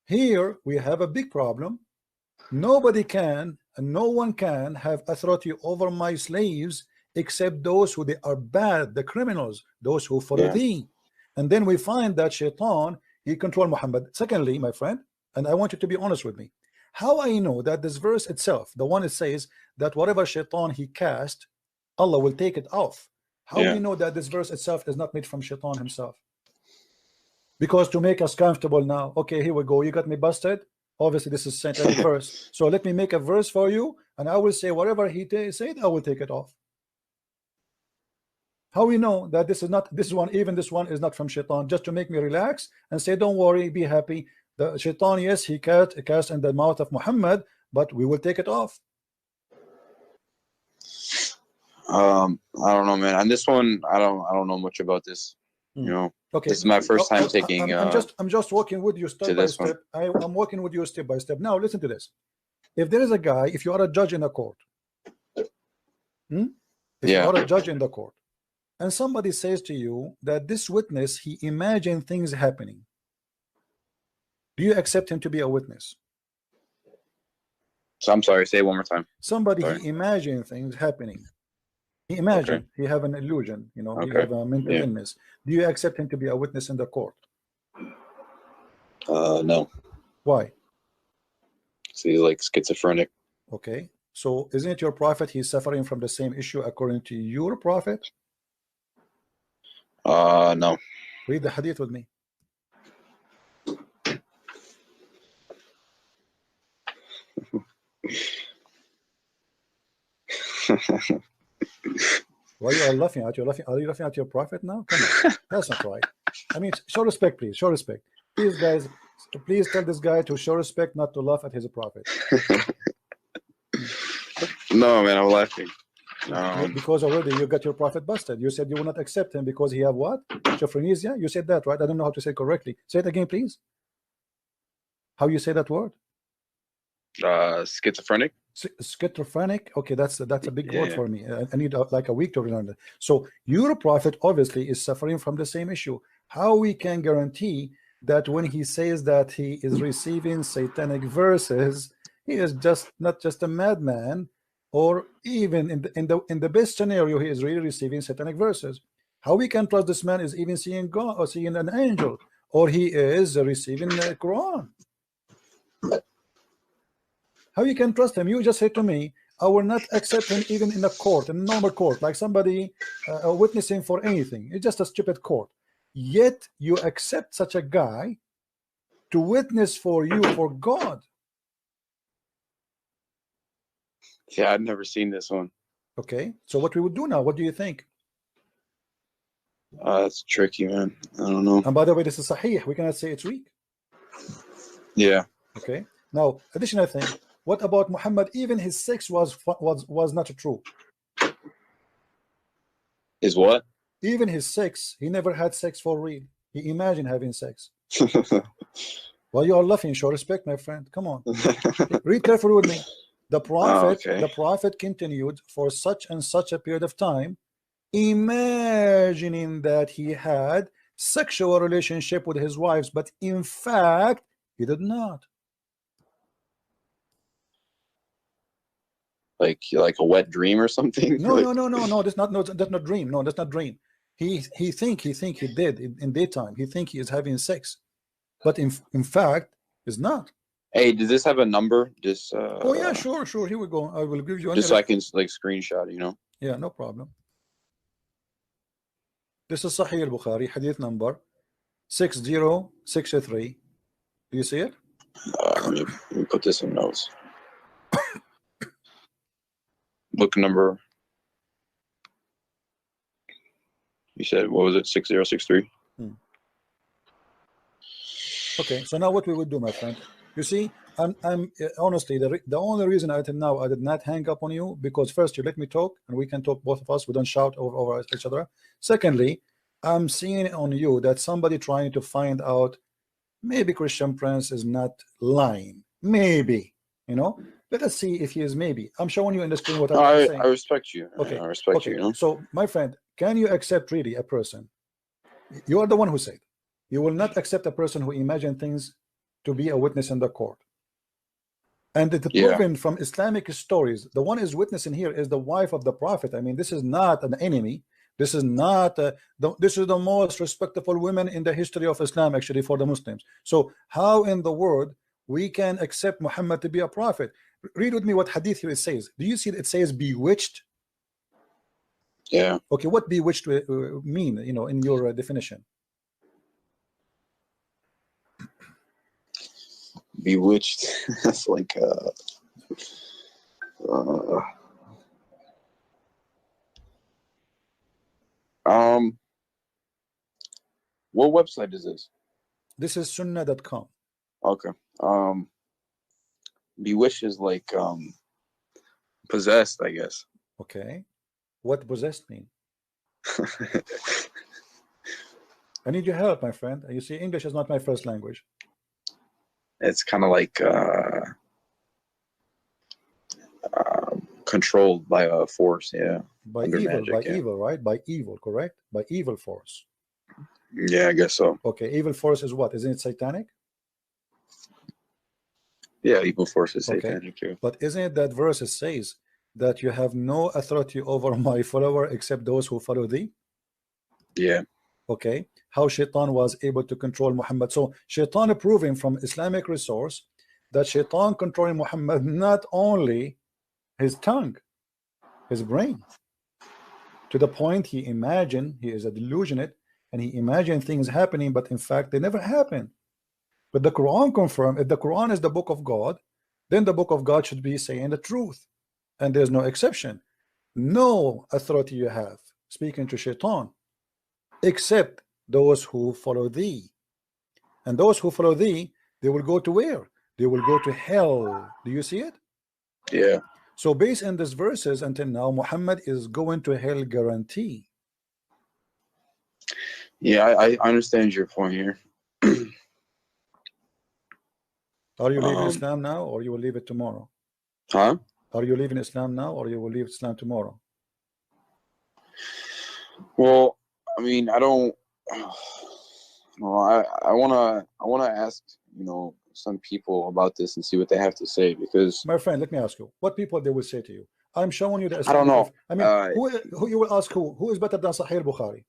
Here we have a big problem. Nobody can and no one can have authority over my slaves except those who they are bad, the criminals, those who follow thee. And then we find that Shaitan, he controlled Muhammad. Secondly, my friend, and I want you to be honest with me, how I know that this verse itself, the one it says that whatever Shaitan he cast, Allah will take it off. How we know that this verse itself is not made from Shaitan himself? Because to make us comfortable now, okay, here we go, you got me busted. Obviously this is sent every verse, so let me make a verse for you and I will say whatever he said, I will take it off. How we know that this is not, this one, even this one is not from Shaitan, just to make me relax and say don't worry, be happy. The Shaitan, yes, he cast in the mouth of Muhammad, but we will take it off. I don't know, man. On this one, I don't know much about this. Okay, this is my first time taking. I'm just walking with you step by step. I'm walking with you step by step. Now listen to this. If there is a guy, if you are a judge in a court, if you are a judge in the court, and somebody says to you that this witness, he imagined things happening, do you accept him to be a witness? So I'm sorry, say it one more time. Somebody he imagined things happening. He imagined, he have an illusion, he have a mental illness. Do you accept him to be a witness in the court? No. Why? So he's like schizophrenic. Okay. So isn't it your prophet? He's suffering from the same issue according to your prophet. No. Read the hadith with me. Why you are laughing at? Are you laughing at your prophet now? Come on, that's not right. I mean, show respect, please. Show respect, please, guys. Please tell this guy to show respect, not to laugh at his prophet. No, man, I'm laughing. Because already you got your prophet busted. You said you will not accept him because he have what? Schizophrenia? You said that, right? I don't know how to say it correctly. Say it again, please. How you say that word? Schizophrenic. Schizophrenic. Okay, that's a big word for me. I need like a week to learn that. So your prophet obviously is suffering from the same issue. How we can guarantee that when he says that he is receiving satanic verses, he is not just a madman, or even in the best scenario, he is really receiving satanic verses? How we can trust this man is even seeing God or seeing an angel, or he is receiving the Quran? How you can trust him? You just say to me, I will not accept him even in a court, in a normal court, like somebody witnessing for anything. It's just a stupid court. Yet you accept such a guy to witness for you for God. Yeah, I've never seen this one. Okay, so what we would do now? What do you think? That's tricky, man. I don't know. And by the way, this is sahih. We cannot say it's weak. Yeah. Okay. Now, additional thing. What about Muhammad? Even his sex was not true. Is what? Even his sex, he never had sex for real. He imagined having sex. Well, you are laughing. Show respect, my friend. Come on. Read carefully with me. The prophet continued for such and such a period of time, imagining that he had sexual relationship with his wives, but in fact he did not. Like a wet dream or something? No, that's not dream. No, that's not dream. He think he did in daytime. He think he is having sex, but in fact is not. Hey, does this have a number? This oh yeah, sure. Here we go. I will give you just so I can like screenshot, you know. Yeah, no problem. This is Sahih al-Bukhari, hadith number 6063. Do you see it? Let me put this in notes. Book number. You said, what was it? 6063. Okay, so now what we would do, my friend? You see, I'm honestly the only reason until now I did not hang up on you, because first you let me talk and we can talk, both of us. We don't shout over each other. Secondly, I'm seeing on you that somebody trying to find out maybe Christian Prince is not lying. Maybe, you know. Let us see if he is. Maybe I'm showing you in the screen what I'm saying. I respect you. Okay, I respect you. You know? So, my friend, can you accept really a person? You are the one who said you will not accept a person who imagine things to be a witness in the court. And it's proven from Islamic stories. The one is witnessing here is the wife of the prophet. I mean, this is not an enemy. This is not this is the most respectable women in the history of Islam, actually, for the Muslims. So how in the world we can accept Muhammad to be a prophet? Read with me what hadith here it says. Do you see it says bewitched? Yeah. Okay, what bewitched mean, you know, in your definition? Bewitched. That's like what website is this? This is sunnah.com. Okay. Bewitched is like possessed, I guess. Okay. What possessed mean? I need your help, my friend. You see, English is not my first language. It's kind of like controlled by a force, yeah. By evil, right? By evil, correct? By evil force. Yeah, I guess so. Okay, evil force is what? Isn't it satanic? Yeah, evil force is satanic too. But isn't it that verse says that you have no authority over my follower except those who follow thee? Yeah. Okay, how Shaitan was able to control Muhammad. So Shaitan proving from Islamic resource that Shaitan controlling Muhammad not only his tongue, his brain, to the point he imagined, he is a delusionate, and he imagined things happening, but in fact they never happen. But the Quran confirms, if the Quran is the book of God, then the book of God should be saying the truth, and there's no exception. No authority you have speaking to shaitan except those who follow thee, and those who follow thee, they will go to where? They will go to hell. Do you see it? Yeah. So based on these verses, until now, Muhammad is going to hell guarantee. Yeah, I understand your point here. Are you leaving Islam now, or you will leave it tomorrow? Huh? Are you leaving Islam now, or you will leave Islam tomorrow? Well, I mean, I don't. Well, I wanna ask, you know, some people about this and see what they have to say, because my friend, let me ask you, what people they will say to you? I'm showing you the I don't know. I mean, who you will ask, who is better than Sahih Bukhari?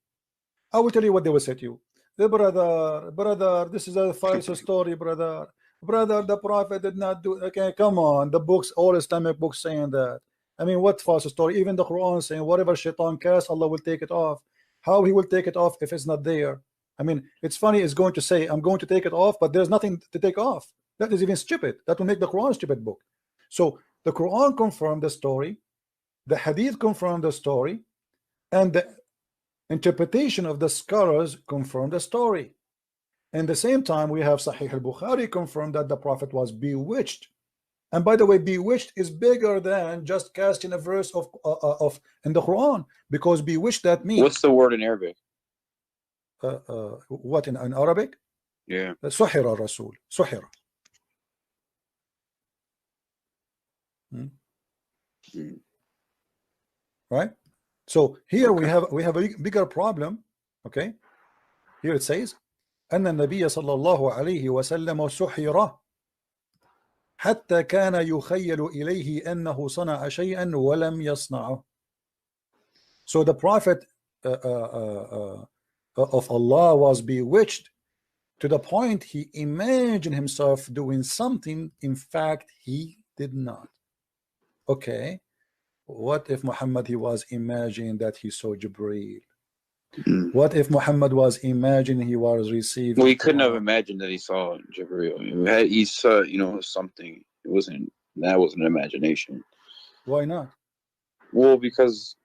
I will tell you what they will say to you. The brother, this is a false story, brother. The Prophet did not do. Okay, come on, the books, all Islamic books saying that. I mean, what false story? Even the Quran saying whatever shaitan casts, Allah will take it off. How he will take it off if it's not there? I mean, it's funny. It's going to say I'm going to take it off, but there's nothing to take off. That is even stupid. That will make the Quran a stupid book. So the Quran confirmed the story, the Hadith confirmed the story, and the interpretation of the scholars confirmed the story. And the same time, we have Sahih al-Bukhari confirmed that the Prophet was bewitched. And by the way, bewitched is bigger than just casting a verse of in the Quran, because bewitched, that means. What's the word in Arabic? What in Arabic? Yeah. Suhira Rasul. Suhira. Right? So here we have a bigger problem. Okay. Here it says, أن النبي صلى الله عليه وسلم سحر حتى كان يخيل إليه أنه صنع شيئا ولم يصنعه. So the Prophet of Allah was bewitched to the point he imagined himself doing something, in fact he did not. Okay, what if Muhammad, he was imagining that he saw Jibreel? What if Muhammad was imagining he was receiving? Well, he couldn't have imagined that he saw Jibreel. He saw, you know, something. It wasn't, that wasn't imagination. Why not? Well, because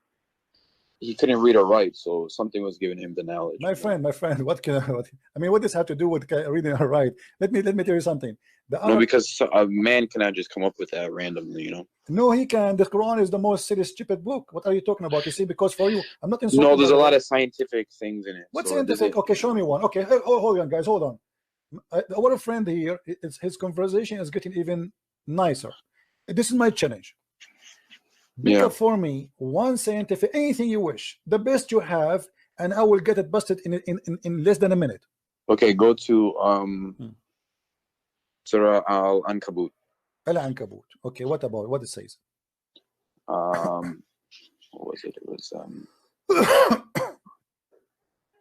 he couldn't read or write, so something was giving him the knowledge. My friend, what can I mean? What does have to do with reading or write? Let me tell you something. No, because a man cannot just come up with that randomly, you know. No, he can. The Quran is the most silly, stupid book. What are you talking about? You see, because for you, I'm not insulting. No, there's a lot of scientific things in it. What scientific? Okay, show me one. Okay, hold on, guys, hold on. Our friend here, his conversation is getting even nicer. This is my challenge. Pick up for me one scientific, anything you wish, the best you have, and I will get it busted in less than a minute. Okay, go to Surah Al-Ankabut. Al-Ankabut. Okay, what about what it says? What was it? It was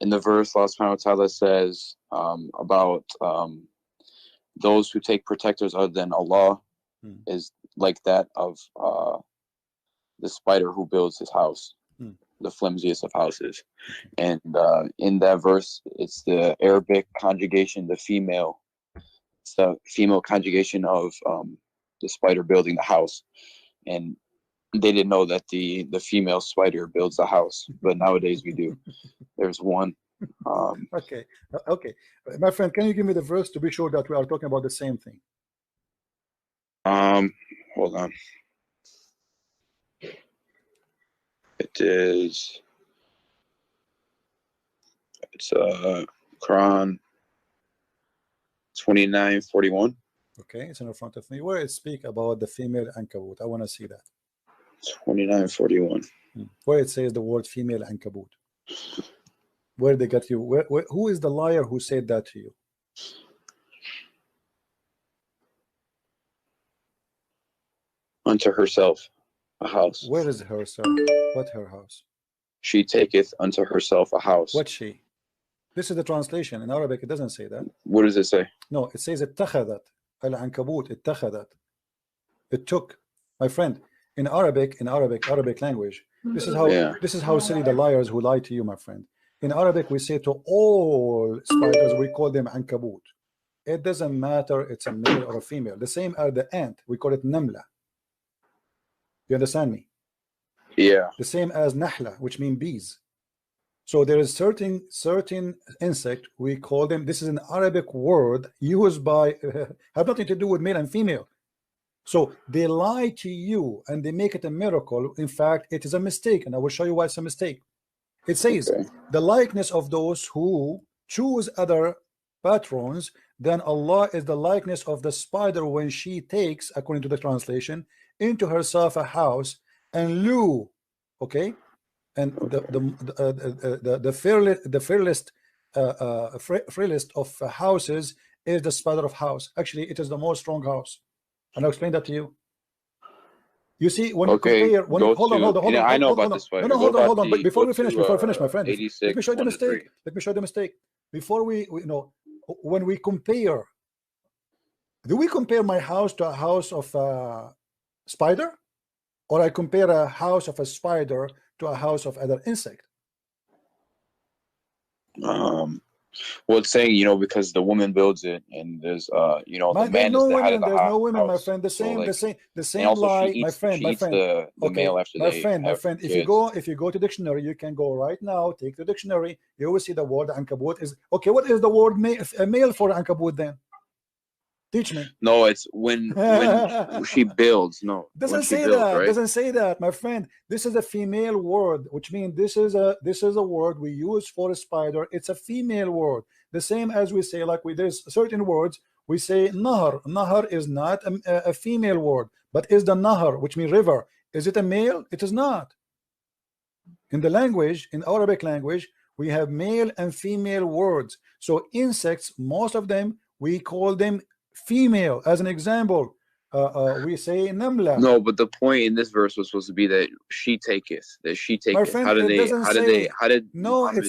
in the verse, Allah subhanahu wa ta'ala says about those who take protectors other than Allah is like that of the spider who builds his house, the flimsiest of houses. And in that verse, it's the Arabic conjugation, the female. It's the female conjugation of the spider building the house. And they didn't know that the female spider builds the house, but nowadays we do. There's one. Okay. My friend, can you give me the verse to be sure that we are talking about the same thing? Hold on. It is. It's Quran 29:41. Okay, it's in front of me. Where it speak about the female ankabut. I want to see that. 29:41. Where it says the word female ankabut. Where they got you? Who is the liar who said that to you? Unto herself a house. Where is herself? What her house? She taketh unto herself a house. What she? This is the translation. In Arabic, it doesn't say that. What does it say? No, it says اتخذت. Al-Ankabut, اتخذت. It took. My friend, in Arabic language, this is how silly the liars who lie to you, my friend. In Arabic, we say to all spiders, we call them ankabut. It doesn't matter it's a male or a female. The same as the ant, we call it namla. You understand me? Yeah. The same as nahla, which means bees. So there is certain insect, we call them, this is an Arabic word used by have nothing to do with male and female. So they lie to you and they make it a miracle. In fact, it is a mistake, and I will show you why it's a mistake. It says the likeness of those who choose other patrons, then Allah is the likeness of the spider when she takes, according to the translation, into herself a house, and Lu, okay, and the frailest of houses is the spider of house. Actually, it is the most strong house, and I'll explain that to you. You see, when you compare, when you, hold on. I know about this spider. No, hold on. But before we finish, my friend, 86, let me show you the mistake. Let me show you the mistake. Before we when we compare, do we compare my house to a house of a spider, or I compare a house of a spider to a house of other insect? Well, it's saying, because the woman builds it, and there's the man is the head of the house. There's no women, my friend. The same lie, my friend. The male after my friend. If you go to dictionary, you can go right now. Take the dictionary. You will see the word ankabut is okay. What is the word male for ankabut then? Teach me. No, it's when she builds. No, doesn't say that. Right? Doesn't say that, my friend. This is a female word, which means this is a word we use for a spider. It's a female word. The same as we say, like there's certain words we say nahar. Nahar is not a female word, but is the nahar, which means river. Is it a male? It is not. In the language, in Arabic language, we have male and female words. So insects, most of them, we call them female. As an example, we say namla. No, but the point in this verse was supposed to be that she taketh. My friend, how did it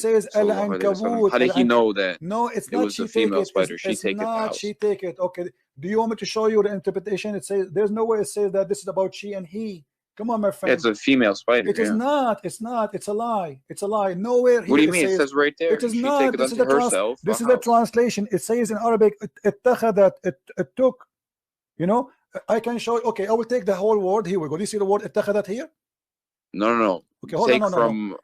says al-ankabut. How did he know that? No, it's it not was she a female take spider. It. She take it. Not she take it. Okay. Do you want me to show you the interpretation? It says there's no way it says that this is about she and he. Come on, my friend. It's a female spider. It is not. It's not. It's a lie. It's a lie. Nowhere here. What do you mean? It says right there. It is not. This is the translation. It says in Arabic, it took. I can show you. Okay, I will take the whole word. Here we go. Do you see the word اتخذت here? No. Okay, hold on. From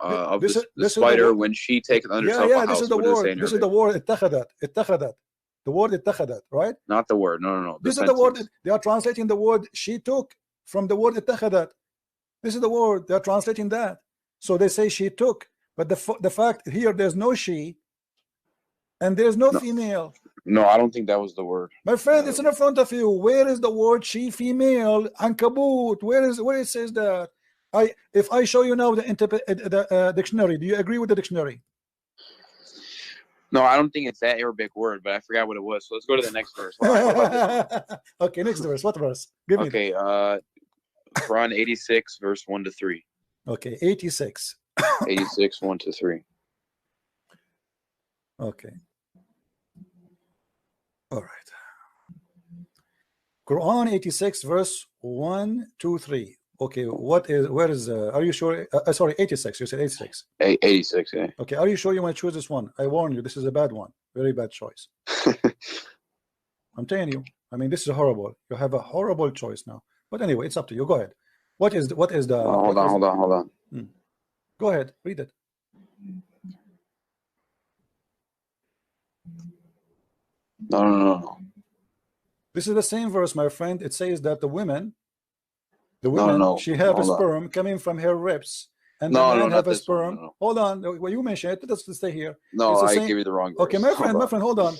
the spider when she takes under herself a house. This is the word. This is the word اتخذت. The word اتخذت, right? Not the word. No. This is the word. They are translating the word she took from the word اتخذت. This is the word. They are translating that. So they say she took, but the fact here there's no she, and there's no female. No, I don't think that was the word. My friend, it's in front of you. Where is the word she female ankabut? Where it says that? If I show you now the dictionary, do you agree with the dictionary? No, I don't think it's that Arabic word, but I forgot what it was. So let's go to the next verse. Okay, next verse. What verse? Give me. Okay, Quran 86, verse 1 to 3. Okay, 86. 86, 1 to 3. Okay. All right. Quran 86, verse 1, 2, 3. Okay, where is, are you sure? Sorry, 86. You said 86. 86, yeah. Okay, are you sure you want to choose this one? I warn you, this is a bad one. Very bad choice. I'm telling you. I mean, this is horrible. You have a horrible choice now. But anyway, it's up to you. Go ahead. What is the? Hold on. Go ahead, read it. No. This is the same verse, my friend. It says that the woman, she have a sperm coming from her ribs, and the man have a sperm. Hold on, well, you mentioned it. Let's stay here. No, I give you the wrong verse. Okay, my friend, hold on.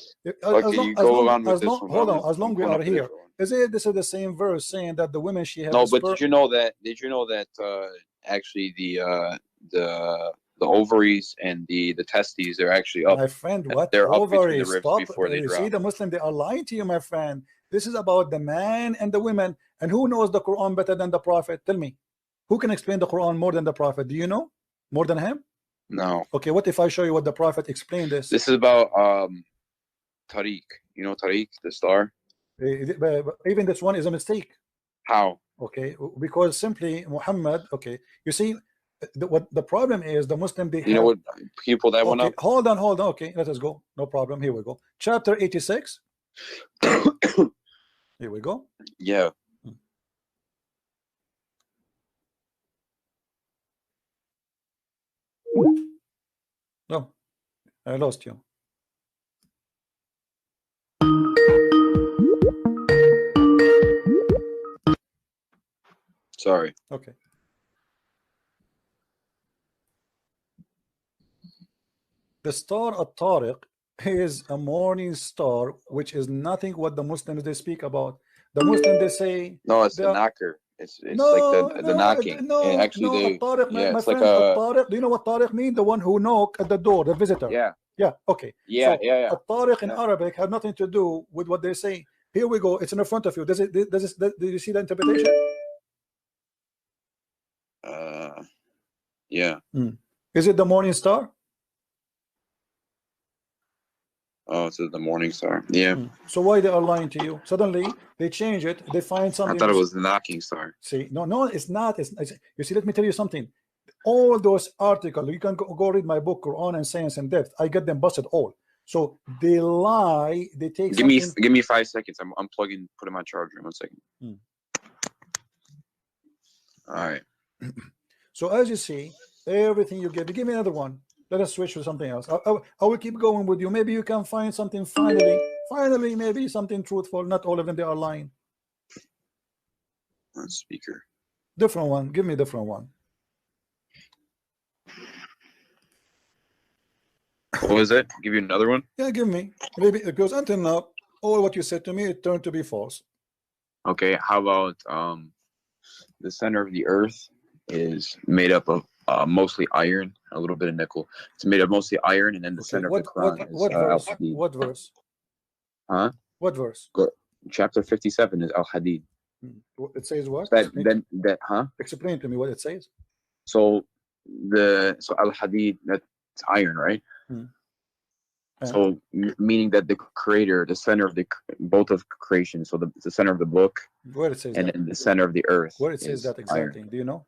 As long we are here, this is the same verse saying that the woman she has. No, but did you know that actually the ovaries and the testes are actually up. My friend, what they're ovaries? Up between the ribs before they drop. See, the Muslim, they are lying to you, my friend. This is about the man and the women. And who knows the Quran better than the Prophet? Tell me. Who can explain the Quran more than the Prophet? Do you know? More than him? No. Okay, what if I show you what the Prophet explained this? This is about Tariq. You know Tariq, the star? Even this one is a mistake. How? Okay, because simply Muhammad. Okay, you see, what the problem is, the Muslim You know what? People that one up. Hold on. Okay, let us go. No problem. Here we go. Chapter 86. Here we go. Yeah. No, I lost you. Sorry. Okay. The star at-Tariq is a morning star, which is nothing what the Muslims they speak about. The Muslims they say no, it's the knocker. It's like the knocking. No, actually, Tariq, yeah, my friend, like Tariq. Do you know what Tariq means? The one who knock at the door, the visitor. Yeah. Yeah. Okay. Yeah. So, yeah. Tariq in Arabic have nothing to do with what they say. Here we go. It's in front of you. Do you see the interpretation? Yeah. Is it the morning star? Oh, it's the morning star. Yeah. So why they are lying to you? Suddenly they change it. They find something. I thought it was the knocking star. See, no, it's not. You see, let me tell you something. All those articles, you can go read my book, Quran and Science in Depth. I get them busted all. So they lie. They take. Give me 5 seconds. I'm unplugging, putting my charger in 1 second. All right. So as you see, everything you get. Give me another one. Let us switch to something else. I will keep going with you. Maybe you can find something finally, maybe something truthful. Not all of them, they are lying. Speaker. Different one. Give me a different one. What was it? Give you another one? Yeah, give me. Maybe because until now, all what you said to me, it turned to be false. Okay, how about the center of the earth is made up of mostly iron, a little bit of nickel. It's made of mostly iron, and then the center of the Quran what verse? What verse? Huh? What verse? Chapter 57 is Al-Hadid. It says what? Explain to me what it says. So Al-Hadid, that's iron, right? So meaning that the creator, the center of both of creation, so the center of the book, where it says and that? then the center of the earth. Where it says that exactly? Iron. Do you know?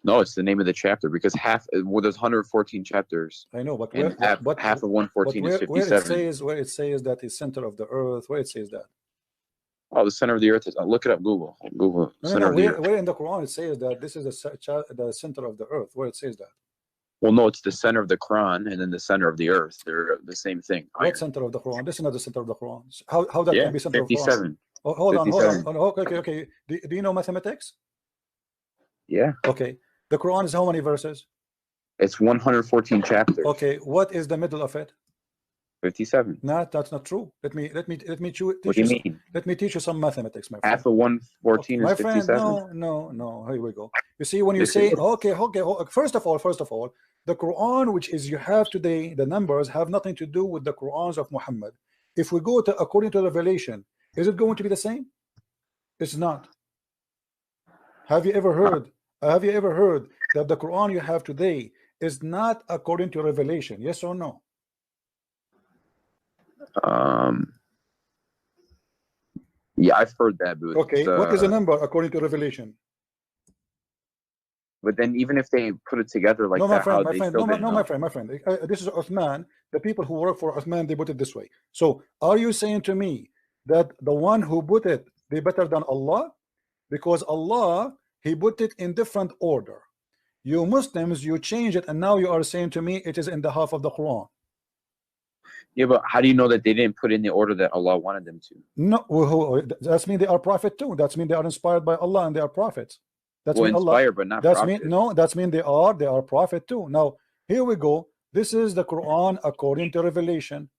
No, it's the name of the chapter, because there's 114 chapters. I know, but half of 114 is 57. Where it says that the center of the earth, where it says that? Oh, the center of the earth is. Look it up. Google. Where in the Quran it says that this is the center of the earth? Where it says that? Well, no, it's the center of the Quran and then the center of the earth. They're the same thing. What center of the Quran? This is not the center of the Quran. How that can be center 57. of the Quran? Oh, hold on. Okay. Do you know mathematics? Yeah. Okay. The Quran is how many verses? It's 114 chapters. Okay. What is the middle of it? 57. No, that's not true. Let me What do you mean? Let me teach you some mathematics, my friend. Half of 114 is 57. No. Here we go. You see, when you say okay. First of all, the Quran, which is you have today, the numbers have nothing to do with the Qurans of Muhammad. If we go to according to Revelation, is it going to be the same? It's not. Have you ever heard that the Quran you have today is not according to Revelation? Yes or no? Yeah, I've heard that. But okay, what is the number according to Revelation? But then, even if they put it together like my friend. This is Uthman. The people who work for Uthman, they put it this way. So, are you saying to me that the one who put it, they better than Allah? Because Allah, He put it in different order. You Muslims, you change it, and now you are saying to me it is in the half of the Quran. Yeah, but how do you know that they didn't put in the order that Allah wanted them to? No, that's mean they are prophet too. That's mean they are inspired by Allah and they are prophets. That's well, inspired, but not prophet. That's mean they are prophet too. Now here we go. This is the Quran according to Revelation,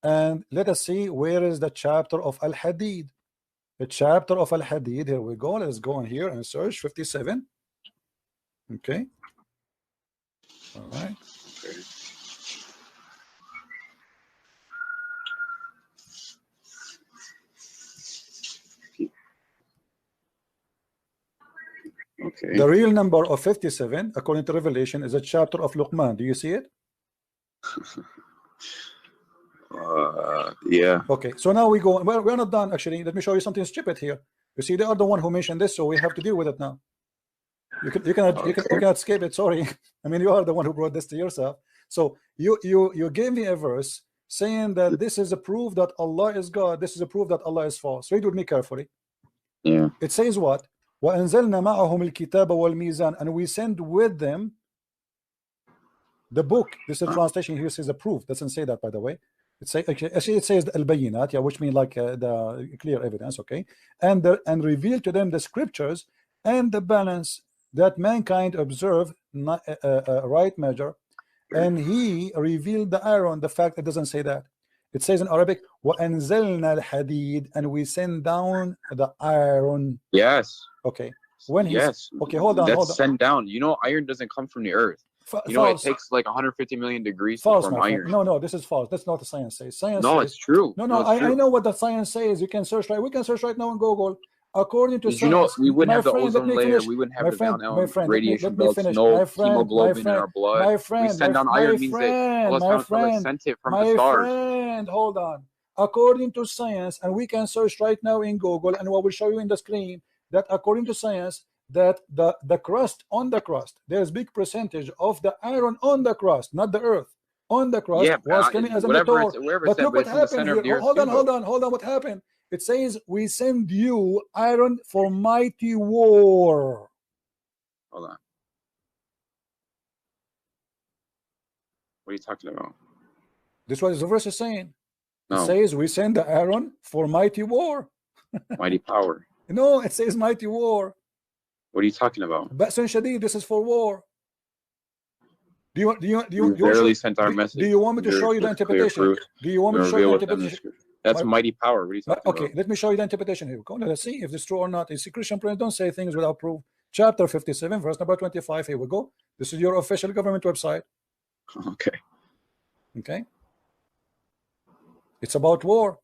and let us see where is the chapter of Al-Hadid. The chapter of Al-Hadid. Here we go. Let's go in here and search 57. Okay. All right. Okay. The real number of 57, according to Revelation, is a chapter of Luqman. Do you see it? Yeah. Okay. So now we go. Well, we're not done actually. Let me show you something stupid here. You see, they are the one who mentioned this, so we have to deal with it now. You cannot escape it. Sorry. I mean, you are the one who brought this to yourself. So you gave me a verse saying that this is a proof that Allah is God. This is a proof that Allah is false. Read with me carefully. Yeah. It says what? وَأَنزَلْنَا مَعَهُمُ الْكِتَابَ وَالْمِيزَانَ, and we send with them the book. This is a translation here, says a proof. Doesn't say that, by the way. Actually it says al-bayinat, yeah, which means like the clear evidence, okay, and reveal to them the scriptures and the balance, that mankind observe right measure, and he revealed the iron. The fact it doesn't say that. It says in Arabic وَأَنزَلْنَا الْحَدِيدَ, and we send down the iron. Yes. Okay. When he's yes. Okay, hold on. That's sent down. You know, iron doesn't come from the earth. You know, false. it takes like 150 million degrees false, to form iron. No, this is false. That's not what the science says. Science no, says, it's true. No, I know what the science says. You can search right. We can search right now on Google. According to Did science, you know we wouldn't have the friend, ozone layer? We wouldn't have the down radiation belts. No hemoglobin in our blood. My friend, we send down iron means that Allah sent it from the stars. Friend, hold on. According to science, and we can search right now in Google, and I will show you in the screen that according to science, that the crust, on the crust, there's big percentage of the iron on the crust, not the earth, on the crust, was coming as a meteor. But look what happened here. Hold on. What happened? It says we send you iron for mighty war. Hold on. What are you talking about? This is what the verse is saying. No. It says we send the iron for mighty war. Mighty power. No, it says mighty war. What are you talking about? Ba'sun Shadid, this is for war. Do you barely sent our message. Do you want me to show you the interpretation? Do you want me to show you the interpretation? That's mighty power. What are you talking about? Okay, let me show you the interpretation here. Let's see if it's true or not. You see, Christian friends don't say things without proof. Chapter 57, verse number 25. Here we go. This is your official government website. Okay. It's about war.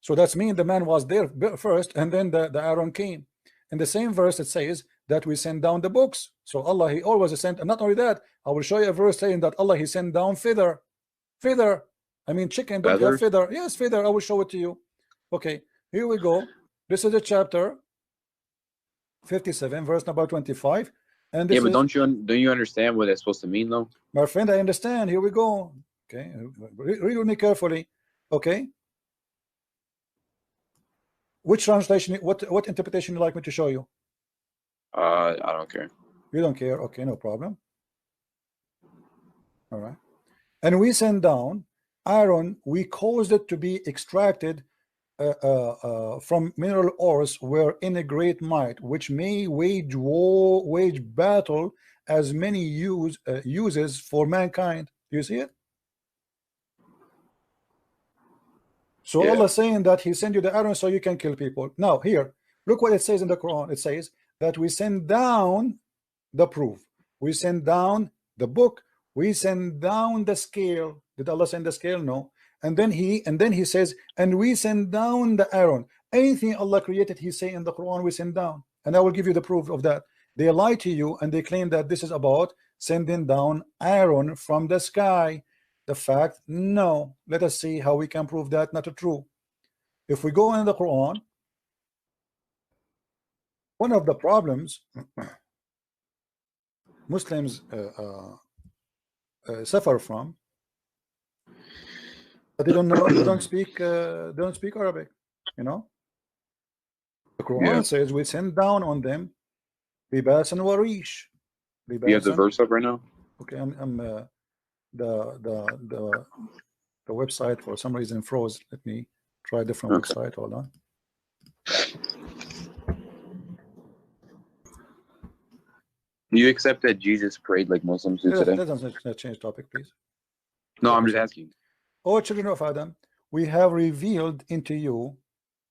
So that's mean the man was there first, and then the Aaron came. In the same verse, it says that we send down the books. So Allah, he always sent, and not only that, I will show you a verse saying that Allah, he sent down feather. I mean, chicken don't have feather. Yes, feather. I will show it to you. Okay, here we go. This is the chapter 57, verse number 25. And this but don't you understand what it's supposed to mean, though? My friend, I understand. Here we go. Okay, read with me carefully. Okay. Which translation? What interpretation you like me to show you? I don't care. You don't care? Okay, no problem. All right. And we send down iron. We caused it to be extracted from mineral ores, where in a great might, which may wage war, wage battle, as many uses for mankind. Do you see it? So Allah saying that he sent you the iron so you can kill people. Now here, look what it says in the Quran. It says that we send down the proof, we send down the book, we send down the scale. Did Allah send the scale? No. And then he says, and we send down the iron. Anything Allah created, he say in the Quran, we send down. And I will give you the proof of that. They lie to you and they claim that this is about sending down iron from the sky. The fact, no. Let us see how we can prove that not true. If we go in the Quran, one of the problems Muslims suffer from, but they don't know, they don't speak Arabic. You know, the Quran says we send down on them libas and warish. You have the verse up right now? Okay, I'm the website for some reason froze. Let me try a different website. Hold on. You accept that Jesus prayed like Muslims do today? Let's change topic, please. No, I'm just asking. O children of Adam, we have revealed into you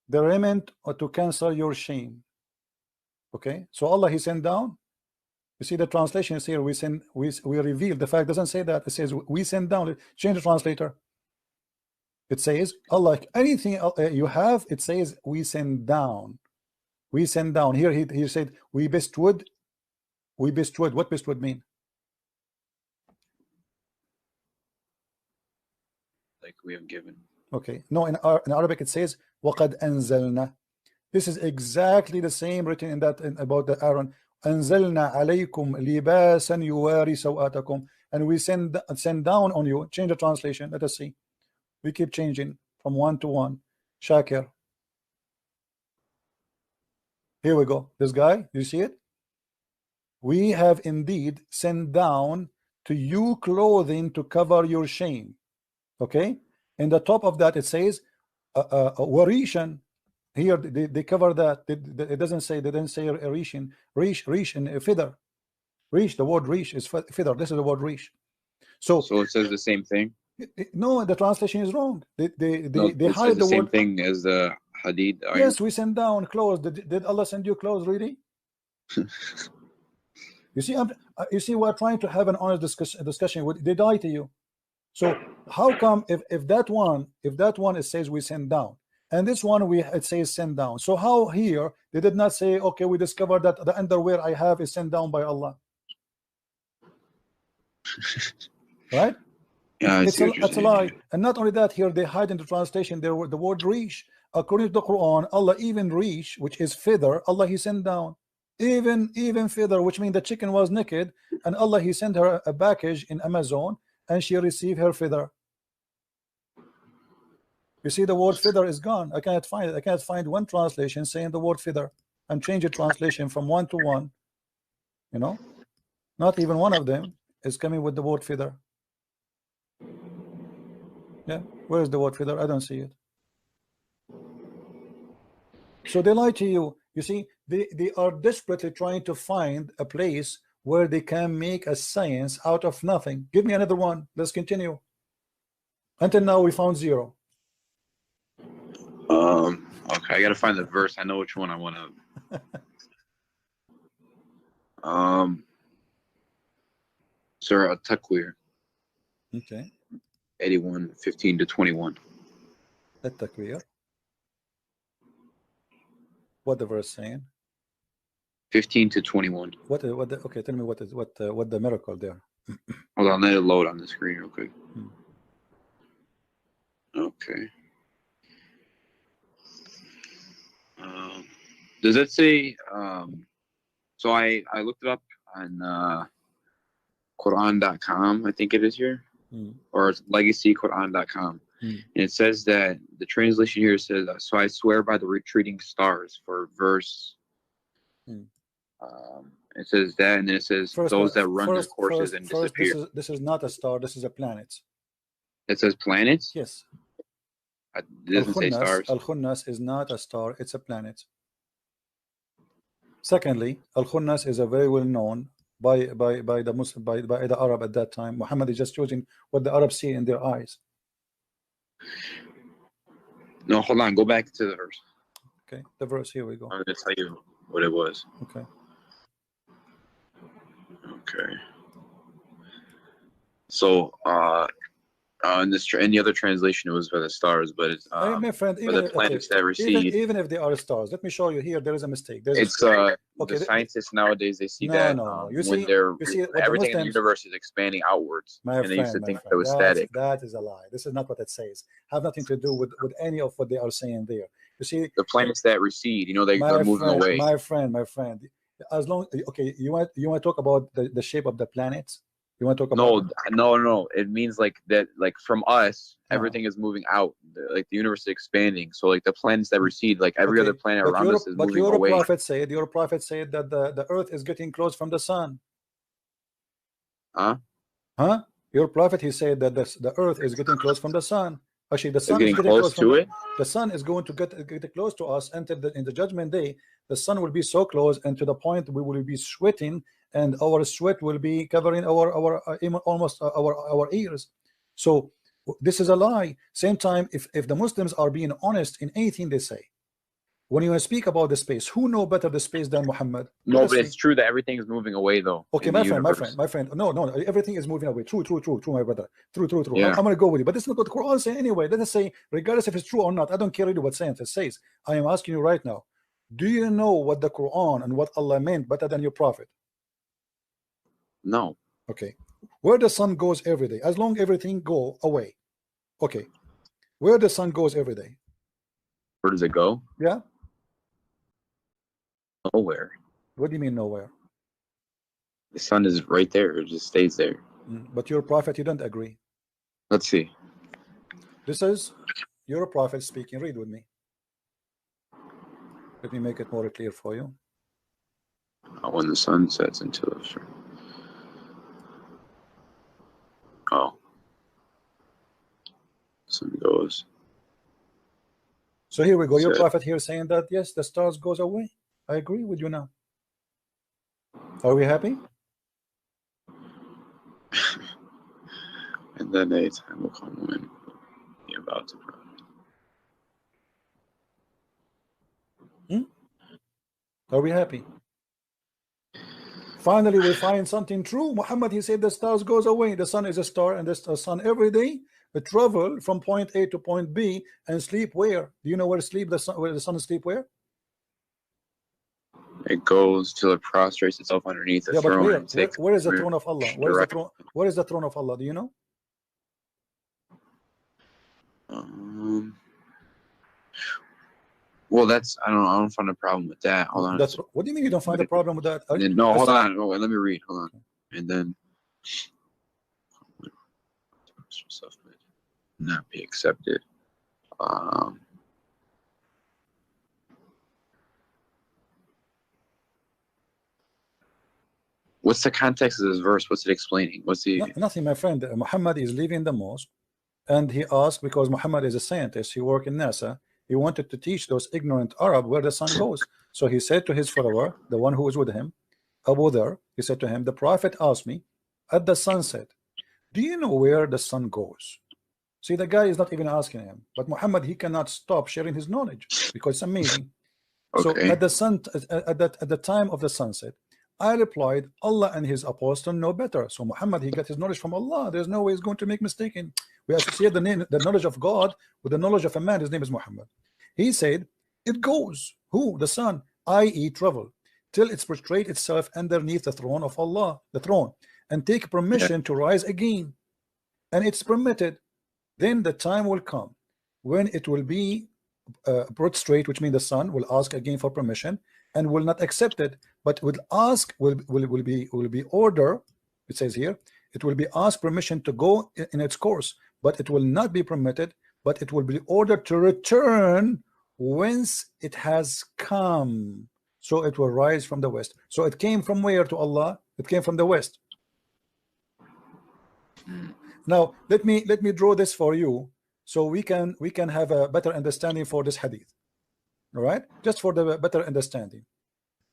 the remnant to cancel your shame. Okay, so Allah, he sent down. You see the translation is here. We reveal. The fact doesn't say that. It says we send down. Change the translator. It says Allah, anything you have, it says we send down. We send down. Here he said we bestowed. We bestowed. What bestowed mean? Like we have given. Okay. No, in Arabic it says وَقَدْ أَنزَلْنَا. This is exactly the same written in that about the Aaron. أنزلنا عليكم لباسا يواري سوآتكم, and we send down on you. Change the translation. Let us see. We keep changing from one to one. Shakir. Here we go. This guy, you see it? We have indeed sent down to you clothing to cover your shame. Okay, in the top of that it says warishan. Here they cover that. It doesn't say, they didn't say rishin. Rish and feather. Rish, the word rish is feather. This is the word rish. So it says the same thing. No, the translation is wrong. They it hide says the same word. thing as the hadith. Yes, we send down clothes. Did Allah send you clothes, really? You see, we're trying to have an honest discussion. They lie to you. So how come if that one it says we send down, and this one it says send down? So how here they did not say, okay, we discovered that the underwear I have is sent down by Allah, right? Yeah, it's a lie. And not only that, here they hide in the translation there the word rish. According to the Quran, Allah even rish, which is feather, Allah he sent down. Even feather, which means the chicken was naked, and Allah he sent her a package in Amazon, and she received her feather. You see, the word feather is gone. I cannot find it. I cannot find one translation saying the word feather, and change the translation from one to one. You know, not even one of them is coming with the word feather. Yeah, where is the word feather? I don't see it. So they lie to you. You see, they are desperately trying to find a place where they can make a science out of nothing. Give me another one. Let's continue. Until now we found zero. Okay, I gotta find the verse. I know which one I want to. Surah At-Takwir. Okay. 81, 15 to 21. At-Takwir. What the verse saying? 15 to 21. Okay, tell me what the miracle there. Hold on, let it load on the screen real quick. Okay. Does it say? So I looked it up on Quran.com. I think it is here, or legacyquran.com. And it says that the translation here says, "So I swear by the retreating stars," for verse. It says that, and then it says those that run their courses and disappear. This is not a star. This is a planet. It says planets. Yes. It doesn't say stars. Al-Khunnas is not a star. It's a planet. Secondly, Al-Khunnas is a very well known by the Muslim, by the Arab at that time. Muhammad is just choosing what the Arabs see in their eyes. No, hold on. Go back to the verse. Okay, the verse. Here we go. I'm going to tell you what it was. Okay. Okay. So, in the other translation, it was by the stars, but it's my friend, even the planets that recede. Even if they are stars, let me show you here. There is a mistake. The scientists nowadays, they see that when everything in the universe is expanding outwards, and they used to think that was static. That is a lie. This is not what it says. Have nothing to do with any of what they are saying there. You see, the planets that recede, they're moving away. My friend. As long you want to talk about the shape of the planets. You want to talk about no. It means like that, like from us, everything is moving out. Like the universe is expanding. So like the planets that recede, like every other planet around us is moving away. Your prophet said that the earth is getting close from the sun. Huh? Your prophet, he said that the earth is getting close from the sun. Actually, the sun is getting close to it. The sun is going to get close to us until in the judgment day. The sun will be so close, and to the point we will be sweating, and our sweat will be covering almost our ears. So this is a lie. Same time, if the Muslims are being honest in anything they say, when you speak about the space, who know better the space than Muhammad? No, but it's true that everything is moving away, though. Okay, my friend. No, everything is moving away. True, my brother. True. Yeah. I'm gonna go with you, but this is not what the Quran says anyway. Let us say, regardless if it's true or not, I don't care really what science says. I am asking you right now. Do you know what the Quran and what Allah meant better than your prophet? No. Okay. Where the sun goes every day, as long everything go away. Okay. Where the sun goes every day. Where does it go? Yeah. Nowhere. What do you mean nowhere? The sun is right there. It just stays there. But your prophet, you don't agree. Let's see. This is your prophet speaking. Read with me. Let me make it more clear for you. When the sun sets into the... Oh. Sun goes. So here we go. Your prophet here saying that, yes, the stars goes away. I agree with you now. Are we happy? And then a time will come when you're about to pray. Are we happy? Finally, we find something true. Muhammad, he said the stars goes away. The sun is a star, and the sun every day travel from point A to point B and sleep where? Do you know where sleep the sun? Where the sun sleep where? It goes till it prostrates itself underneath the throne. Where is the throne of Allah? Where is the throne? Where is the throne of Allah? Do you know? Well, that's I don't find a problem with that. Hold on. What do you mean you don't find a problem with that? No, hold on. Oh, let me read. Hold on. And then not be accepted. What's the context of this verse? What's it explaining? What's the nothing, my friend. Muhammad is leaving the mosque, and he asked, because Muhammad is a scientist, he worked in NASA. He wanted to teach those ignorant Arab where the sun goes. So he said to his follower, the one who was with him, Abu Dhar, he said to him, the prophet asked me at the sunset, do you know where the sun goes? See, the guy is not even asking him, but Muhammad, he cannot stop sharing his knowledge because it's amazing. Okay. So at the time of the sunset, I replied, Allah and his apostle know better. So Muhammad, he got his knowledge from Allah. There's no way he's going to make mistake in. We associate the knowledge of God with the knowledge of a man. His name is Muhammad. He said, it goes, who? The sun, i.e. travel, till it's prostrate itself underneath the throne of Allah, the throne, and take permission to rise again. And it's permitted. Then the time will come when it will be prostrate, which means the sun will ask again for permission and will not accept it, but will ask, will be order. It says here, it will be asked permission to go in its course, but it will not be permitted, but it will be ordered to return whence it has come. So it will rise from the west. So it came from where to Allah? It came from the west. Now let me draw this for you, so we can have a better understanding for this hadith. All right, just for the better understanding.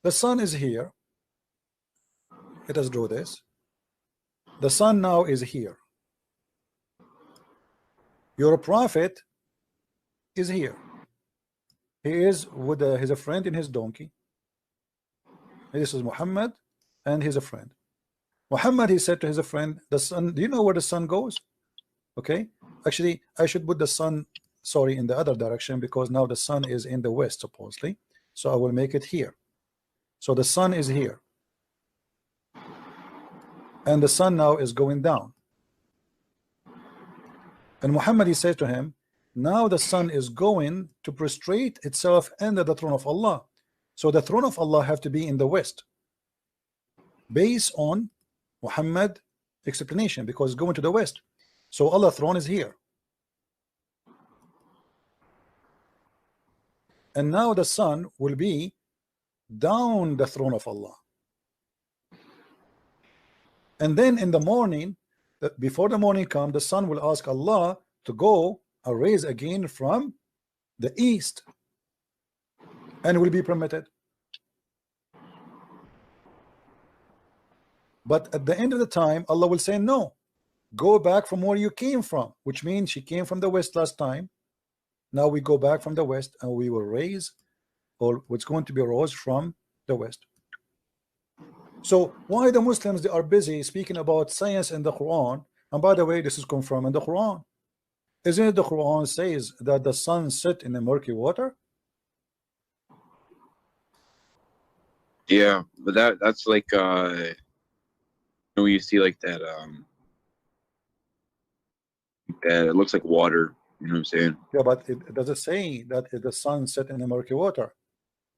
The sun is here. Let us draw this. The sun now is here. Your prophet is here. He is with he's a friend in his donkey. This is Muhammad, and he's a friend. Muhammad, he said to his friend, the sun, do you know where the sun goes? Okay, actually I should put the sun, sorry, in the other direction, because now the sun is in the west supposedly, so I will make it here. So the sun is here, and the sun now is going down, and Muhammad, he said to him, now the sun is going to prostrate itself under the throne of Allah. So the throne of Allah have to be in the west, based on Muhammad explanation, because it's going to the west. So Allah's throne is here, and now the sun will be down the throne of Allah. And then in the morning, before the morning come, the sun will ask Allah to go and raise again from the east, and will be permitted. But at the end of the time, Allah will say, no, go back from where you came from, which means she came from the west last time. Now we go back from the west, and we will raise, or what's going to be rose from the west. So why the Muslims, they are busy speaking about science in the Quran? And by the way, this is confirmed in the Quran. Isn't it the Quran says that the sun set in the murky water? Yeah, but that's like when you see like that that it looks like water, you know what I'm saying? Yeah, but it does it say that the sun set in the murky water?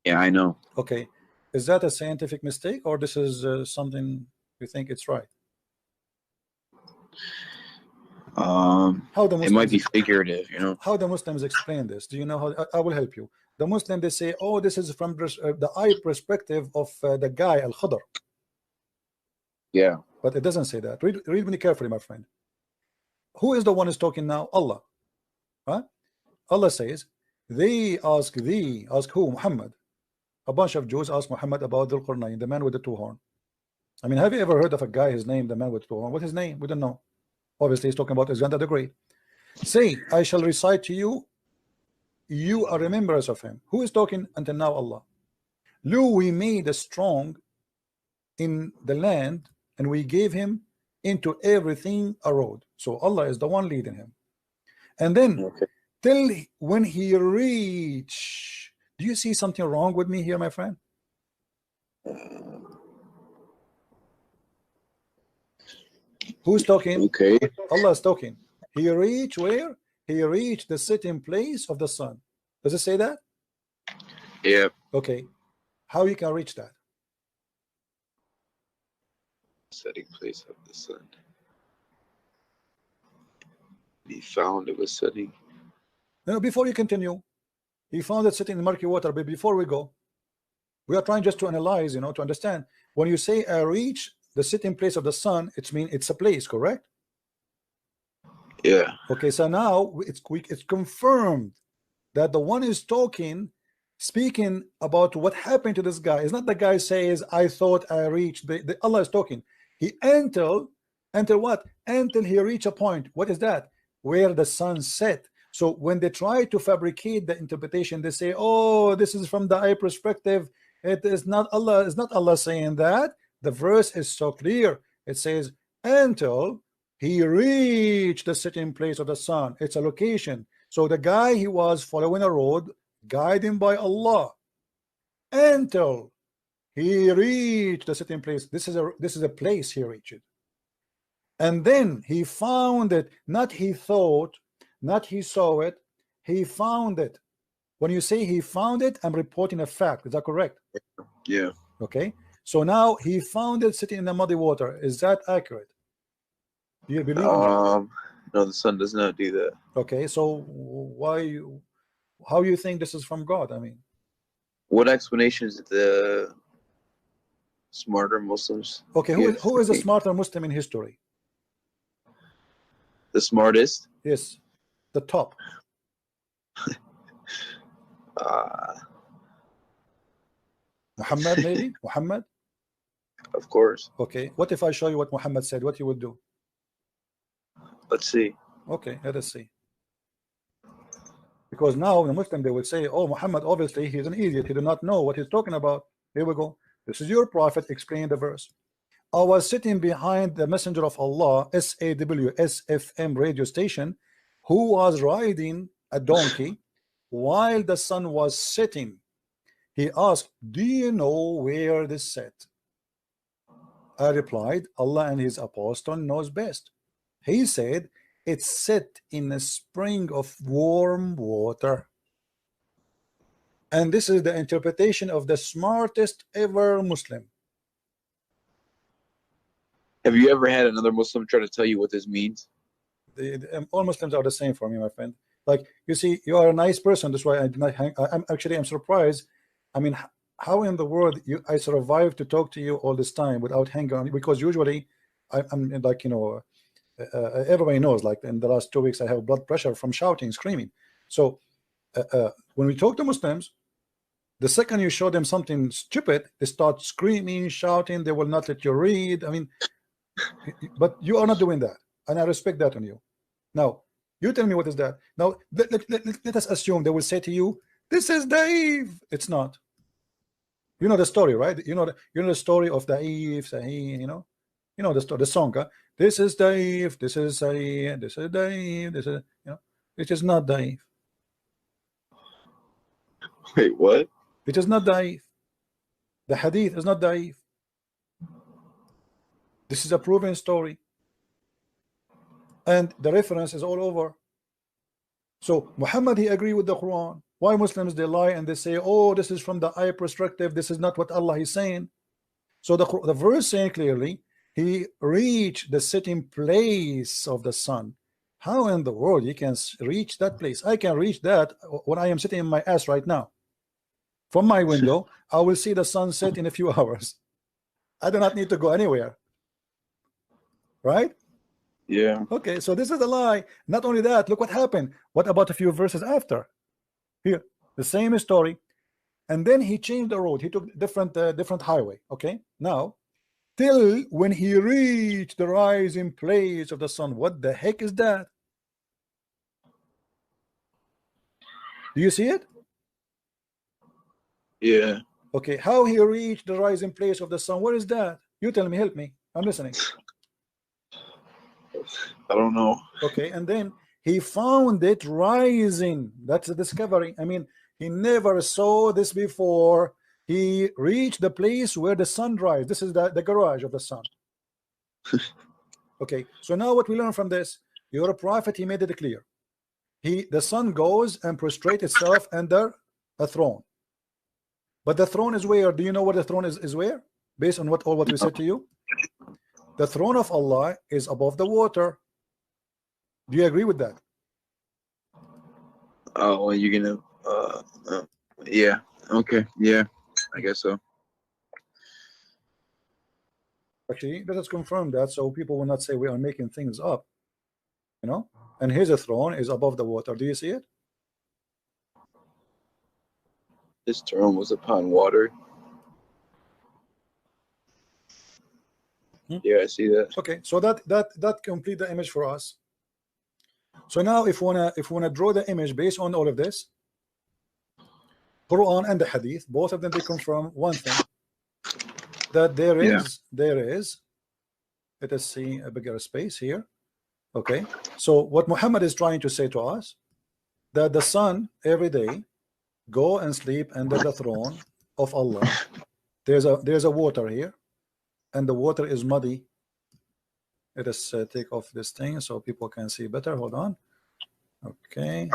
Yeah, I know. Okay, Is that a scientific mistake, or this is something you think it's right? How the Muslims, it might be figurative, you know. How the Muslims explain this? Do you know how? I will help you. The Muslim, they say, oh, this is from the eye perspective of the guy Al-Khadr. Yeah, but it doesn't say that. Read me carefully, my friend. Who is the one who's talking now? Allah. Huh? Allah says, they ask thee, ask who? Muhammad. A bunch of Jews ask Muhammad about Dhul Qarnayn, the man with the two horn. I mean, have you ever heard of a guy, his name, the man with the two horn? What's his name? We don't know. Obviously, he's talking about Alexander the Great. Say, I shall recite to you, you are remembrance of him. Who is talking until now? Allah. Lo, we made a strong in the land, and we gave him into everything a road. So Allah is the one leading him. And then till when he reach, do you see something wrong with me here, my friend? Who's talking? Okay. Allah is talking. He reached where? He reached the sitting place of the sun. Does it say that? Yeah. Okay. How you can reach that? Setting place of the sun. He found it was setting. No, before you continue, he found it sitting in murky water. But before we go, we are trying just to analyze, you know, to understand. When you say reach the sitting place of the sun, it means it's a place, correct? Yeah. Okay, so now it's confirmed that the one is speaking about what happened to this guy. It's not the guy says, I thought I reached. Allah is talking. He until what? Until he reached a point. What is that? Where the sun set. So when they try to fabricate the interpretation, they say, oh, this is from the eye perspective. It is not Allah. It's not Allah saying that. The verse is so clear. It says, until he reached the sitting place of the sun. It's a location. So the guy, he was following a road guided by Allah until he reached the sitting place. This is a place he reached. And then he found it. Not he thought, not he saw it. He found it. When you say he found it, I'm reporting a fact. Is that correct? Yeah. Okay. So now he found it sitting in the muddy water. Is that accurate? Do you believe no, the sun does not do that. Okay, so how you think this is from God? I mean, what explanations did the smarter Muslims? Okay, who is a smarter Muslim in history? The smartest? Yes, the top. Muhammad, maybe? Muhammad? Of course. Okay, what if I show you what Muhammad said? What you would do? Let's see. Okay, let us see. Because now the Muslim, they would say, oh, Muhammad, obviously he's an idiot. He did not know what he's talking about. Here we go. This is your prophet. Explain the verse. I was sitting behind the messenger of Allah, SAW, SFM radio station, who was riding a donkey while the sun was setting. He asked, do you know where this set? I replied, Allah and his apostle knows best. He said, it's set in a spring of warm water. And this is the interpretation of the smartest ever Muslim. Have you ever had another Muslim try to tell you what this means? All Muslims are the same for me, my friend. Like, you see, you are a nice person. That's why I did not hang. I'm surprised. I mean, how in the world I survived to talk to you all this time without hanging on? Because usually I'm like, you know, everybody knows, like in the last 2 weeks I have blood pressure from shouting, screaming. So when we talk to Muslims, the second you show them something stupid, they start screaming, shouting. They will not let you read. I mean, but you are not doing that, and I respect that on you. Now you tell me, what is that? Now let us assume they will say to you, this is Dave. It's not. You know the story, right? You know the story of Dave, Sahih, you know the story, the song. This is Dave, this is Sahih, this is Dave, this is, you know, it is not Dave. Wait, what? It is not Dave. The hadith is not Dave. This is a proven story, and the reference is all over. So Muhammad, he agreed with the Quran. Why Muslims they lie and they say, oh, this is from the eye perspective, this is not what Allah is saying. So the verse saying clearly, he reached the sitting place of the sun. How in the world you can reach that place? I can reach that when I am sitting in my ass right now. From my window, I will see the sunset in a few hours. I do not need to go anywhere. Right? Yeah. Okay, so this is a lie. Not only that, look what happened. What about a few verses after? Here, the same story. And then he changed the road. He took different highway. Okay, now till when he reached the rising place of the sun. What the heck is that? Do you see it? Yeah. Okay, how he reached the rising place of the sun? Where is that? You tell me, help me. I'm listening. I don't know. Okay, and then he found it rising. That's a discovery. I mean, he never saw this before. He reached the place where the sun rises. This is the garage of the sun. Okay, so now what we learn from this, you're a prophet, he made it clear. The sun goes and prostrates itself under a throne. But the throne is where? Do you know where the throne is where? Based on what we said to you? The throne of Allah is above the water. Do you agree with that? Oh, well, you're gonna yeah, okay, yeah, I guess so. Actually, let us confirm that so people will not say we are making things up. You know, and his throne is above the water. Do you see it? His throne was upon water. Yeah, I see that. Okay, so that complete the image for us. So now if we wanna draw the image based on all of this, Quran and the Hadith, both of them, they confirm one thing, that there is let us see a bigger space here. Okay, so what Muhammad is trying to say to us, that the sun every day go and sleep under the throne of Allah. There's a water here, and the water is muddy. Let us take off this thing so people can see better. Hold on. Okay.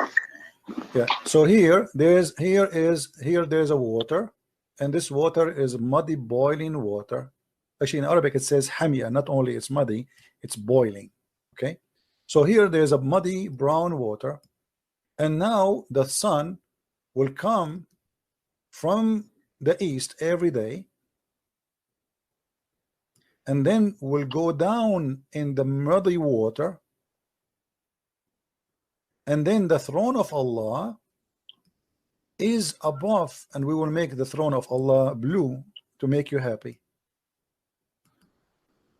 Yeah. So here there's a water, and this water is muddy, boiling water. Actually, in Arabic it says hamia. Not only it's muddy, it's boiling. Okay. So here there's a muddy brown water, and now the sun will come from the east every day, and then will go down in the muddy water, and then the throne of Allah is above, and we will make the throne of Allah blue to make you happy.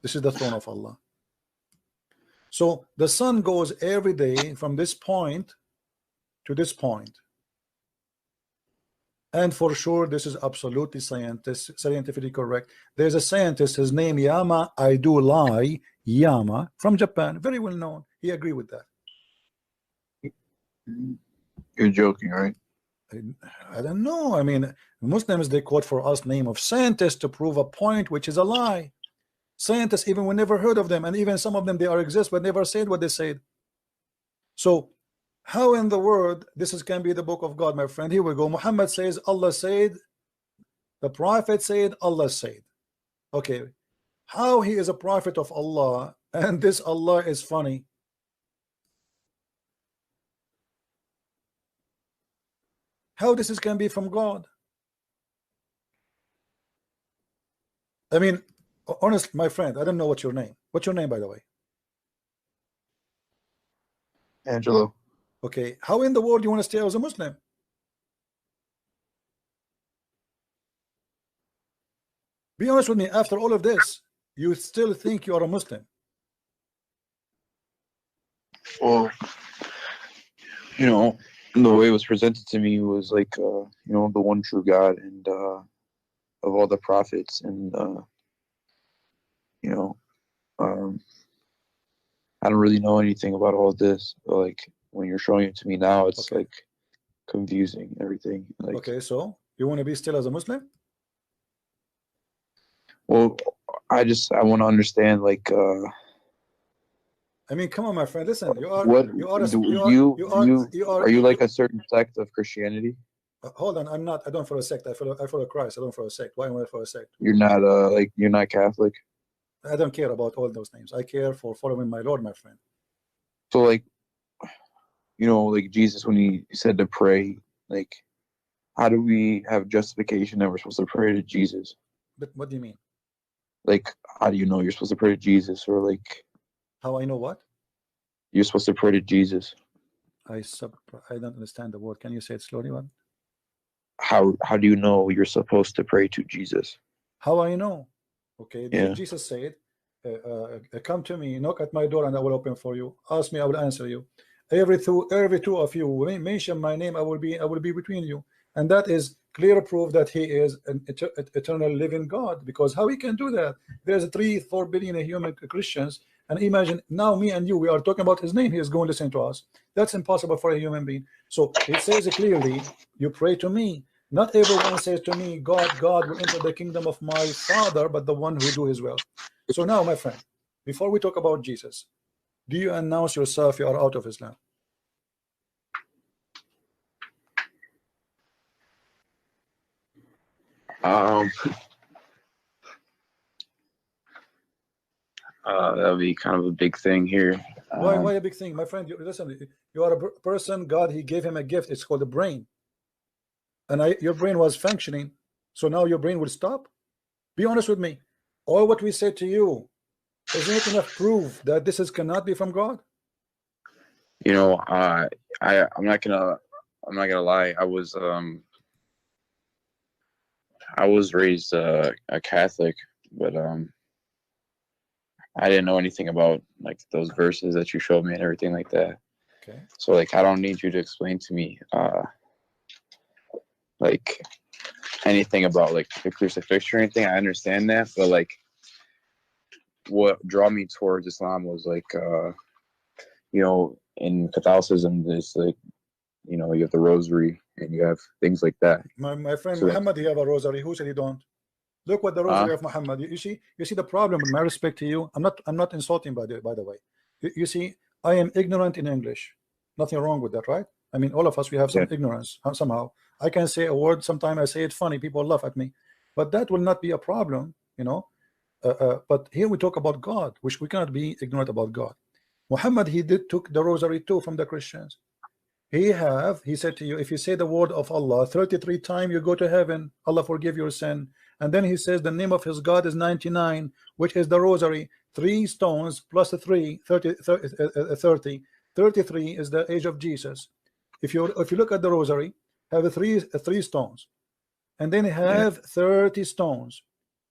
This is the throne of Allah. So the sun goes every day from this point to this point, and for sure this is absolutely scientifically correct. There's a scientist, his name Yama, I do lie, Yama, from Japan, very well known. He agreed with that. You're joking, right? I don't know. I mean, Muslims, they quote for us name of scientists to prove a point which is a lie. Scientists, even we never heard of them, and even some of them they exist but never said what they said. So how in the world this can be the book of God, my friend? Here we go. Muhammad says Allah said, the prophet said, Allah said. Okay, how he is a prophet of Allah and this Allah is funny? How this can be from God? I mean, honestly, my friend, I don't know what's your name. What's your name, by the way? Angelo. Okay, how in the world do you want to stay as a Muslim? Be honest with me, after all of this, you still think you are a Muslim? Well, you know, the way it was presented to me was like, you know, the one true God and of all the prophets, and you know, I don't really know anything about all this, but like when you're showing it to me now, it's like confusing everything. Like, okay, so you want to be still as a Muslim? well, I want to understand, like, I mean, come on, my friend. Listen, What are you like a certain sect of Christianity? Hold on, I'm not. I don't follow a sect. I follow Christ. I don't follow a sect. Why am I follow a sect? You're not like you're not Catholic. I don't care about all those names. I care for following my Lord, my friend. So like, you know, like Jesus when he said to pray, like, how do we have justification that we're supposed to pray to Jesus? But what do you mean? Like, how do you know you're supposed to pray to Jesus, or like, how I know what? You're supposed to pray to Jesus. I don't understand the word. Can you say it slowly, one? How do you know you're supposed to pray to Jesus? How I know? Okay, yeah. Jesus said, come to me, knock at my door, and I will open for you. Ask me, I will answer you. Every two of you mention my name, I will be between you. And that is clear proof that he is an eternal living God, because how he can do that? There's 3-4 billion human Christians, and imagine now me and you, we are talking about his name, he is going to listen to us. That's impossible for a human being. So it says clearly, you pray to me. Not everyone says to me, God will enter the kingdom of my Father, but the one who do his will. So now, my friend, before we talk about Jesus, do you announce yourself you are out of Islam? That would be kind of a big thing here. Why a big thing, my friend? Listen, you are a person. God, he gave him a gift. It's called a brain, and your brain was functioning. So now your brain will stop. Be honest with me. All what we said to you, isn't it enough proof that this cannot be from God? You know, I'm not gonna lie. I was raised a Catholic, but I didn't know anything about like those verses that you showed me and everything like that. Okay. So like, I don't need you to explain to me like anything about like the crucifixion or anything. I understand that, but like, what drew me towards Islam was like, you know, in Catholicism, there's like, you know, you have the rosary and you have things like that. My friend Muhammad, he have a rosary. Who said he don't? Look what the rosary of Muhammad. You see the problem. With my respect to you, I'm not insulting by the way. You see, I am ignorant in English. Nothing wrong with that, right? I mean, all of us, we have some ignorance somehow. I can say a word. Sometimes I say it funny. People laugh at me, but that will not be a problem, you know. But here we talk about God, which we cannot be ignorant about God. Muhammad, he took the rosary too from the Christians. He said to you, if you say the word of Allah 33 times, you go to heaven. Allah forgive your sin. And then he says the name of his God is 99, which is the rosary. 3 stones plus 3, 30. 33 is the age of Jesus. If you look at the rosary, have three stones, and then have 30 stones.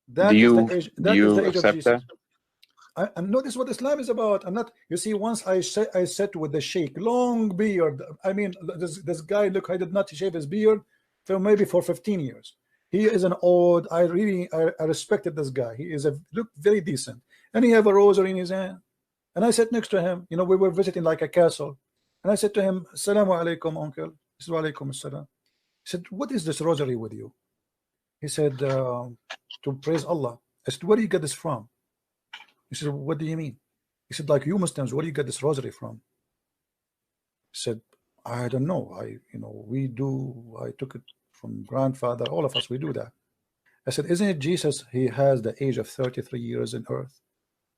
That is the age. That is the age of Jesus. I'm not. This is what Islam is about. I'm not. You see, once I sat with the sheikh, long beard. I mean, this guy. Look, I did not shave his beard for maybe 15 years. He is an old. I respected this guy. He is look very decent, and he have a rosary in his hand. And I sat next to him. You know, we were visiting like a castle, and I said to him, "Assalamu alaikum, uncle." He said, "Wa alaikum assalam." He said, "What is this rosary with you?" He said, "To praise Allah." I said, "Where do you get this from?" He said, "What do you mean?" He said, "Like you Muslims, where do you get this rosary from?" He said, "I don't know. We do. I took it from grandfather. All of us, we do that." I said, "Isn't it Jesus? He has the age of 33 years in earth."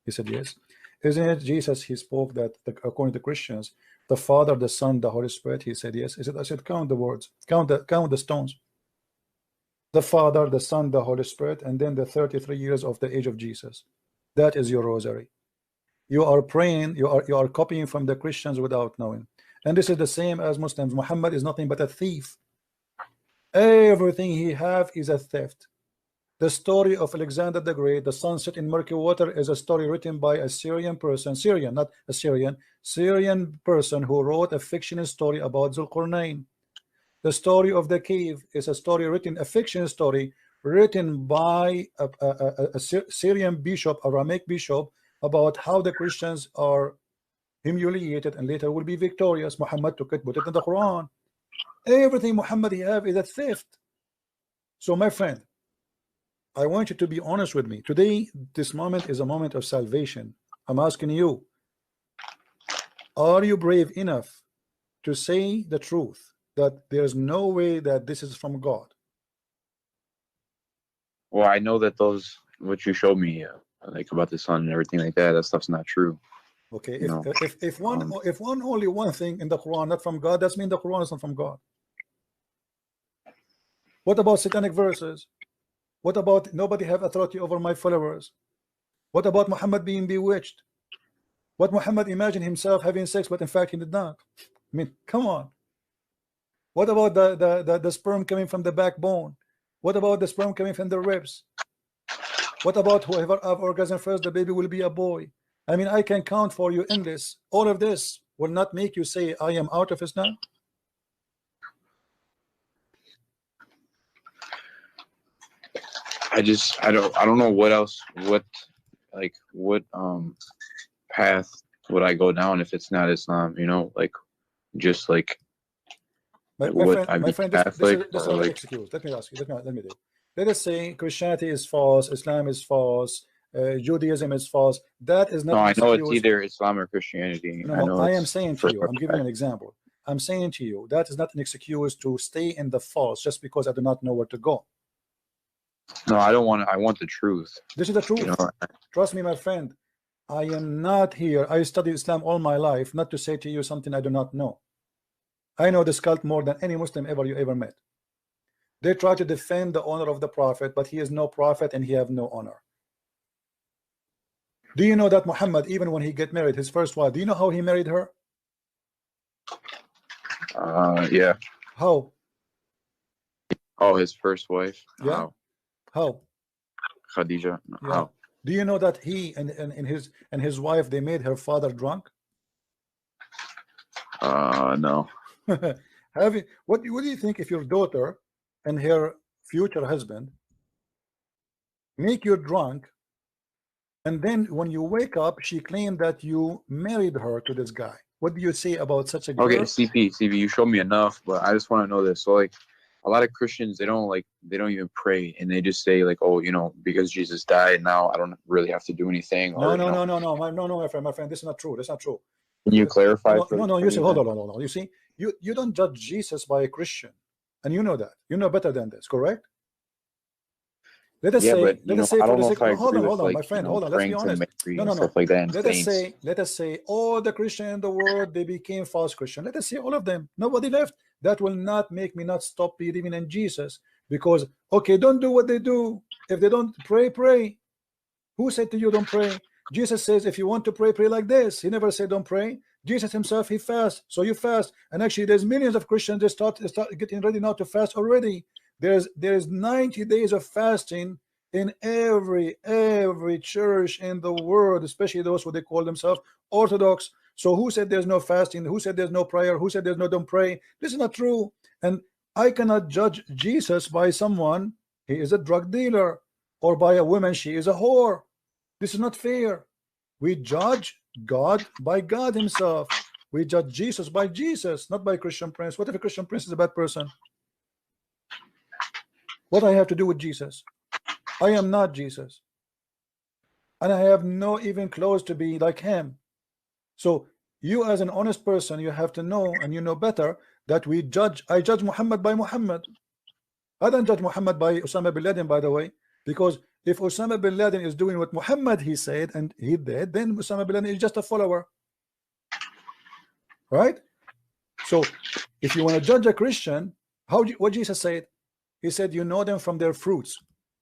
He said, "Yes." "Isn't it Jesus? He spoke that according to Christians, the Father, the Son, the Holy Spirit." He said, "Yes." I said, "Count the words. Count the stones. The Father, the Son, the Holy Spirit, and then the 33 years of the age of Jesus. That is your rosary. You are praying, you are copying from the Christians without knowing. And this is the same as Muslims. Muhammad is nothing but a thief. Everything he have is a theft. The story of Alexander the Great, the sunset in murky water, is a story written by a Syrian person, not Assyrian, Syrian person who wrote a fictional story about Zulqarnain. The story of the cave is a fiction story written by a Syrian bishop, Aramic bishop, about how the Christians are humiliated and later will be victorious. Muhammad took it, put it in the Quran. Everything Muhammad he have is a theft. So my friend, I want you to be honest with me. Today, this moment is a moment of salvation. I'm asking you, Are you brave enough to say the truth that there's no way that this is from God? Well, I know that those what you showed me, like about the sun and everything like that, that stuff's not true. Okay, You know, if one only one thing in the Quran not from God, that's mean the Quran is not from God. What about satanic verses? What about nobody have authority over my followers? What about Muhammad being bewitched? What Muhammad imagined himself having sex, but in fact he did not? I mean, come on. What about the sperm coming from the backbone? What about the sperm coming from the ribs? What about whoever have orgasm first, the baby will be a boy? I mean, I can count for you endless. All of this will not make you say I am out of Islam. I don't know what else, what path would I go down if it's not Islam, you know, like just like My friend, this is not an excuse. Let me ask you. Let me do. Let us say Christianity is false, Islam is false, Judaism is false. That is not. No, I know it's either Islam or Christianity. No, I am saying to you, I'm giving you an example. I'm saying to you that is not an excuse to stay in the false just because I do not know where to go. No, I don't want to. I want the truth. This is the truth. You know? Trust me, my friend. I am not here. I studied Islam all my life, not to say to you something I do not know. I know this cult more than any Muslim you ever met. They try to defend the honor of the Prophet, but he is no prophet and he have no honor. Do you know that Muhammad, even when he get married, his first wife, do you know how he married her? Yeah. How? Oh, his first wife. Yeah. How? Khadija. Yeah. How? Do you know that he and his wife, they made her father drunk? No. Have you, what do you think if your daughter and her future husband make you drunk, and then when you wake up she claimed that you married her to this guy? What do you say about such a girl? Okay, CP, you showed me enough, but I just want to know this. So like a lot of Christians, they don't even pray, and they just say like, oh, you know, because Jesus died, now I don't really have to do anything. No, my friend, this is not true. That's not true. Can you clarify? No, you see, hold on. You see, you don't judge Jesus by a Christian, and you know that. You know better than this, correct? Let us say, for the sake of, hold on, my friend, hold on. Let's be honest. No. Stuff like that. Let us say all the Christians in the world, they became false Christian. Let us say all of them. Nobody left. That will not make me not stop believing in Jesus, because okay, don't do what they do. If they don't pray, pray. Who said to you don't pray? Jesus says if you want to pray, pray like this. He never said don't pray. Jesus himself, he fasts, so you fast. And actually there's millions of Christians that start getting ready now to fast already. There's 90 days of fasting in every church in the world, especially those who they call themselves Orthodox. So who said there's no fasting? Who said there's no prayer? Who said there's no don't pray? This is not true. And I cannot judge Jesus by someone, he is a drug dealer, or by a woman, she is a whore. This is not fair. We judge God by God himself. We judge Jesus by Jesus, not by Christian Prince. What if a Christian Prince is a bad person? What I have to do with Jesus? I am not Jesus, and I have no even close to be like him. So you, as an honest person, you have to know, and you know better, that I judge Muhammad by Muhammad. I don't judge Muhammad by Osama bin Laden, by the way, because if Osama bin Laden is doing what Muhammad he said and he did, then Osama bin Laden is just a follower, right? So if you want to judge a Christian, what Jesus said? He said you know them from their fruits,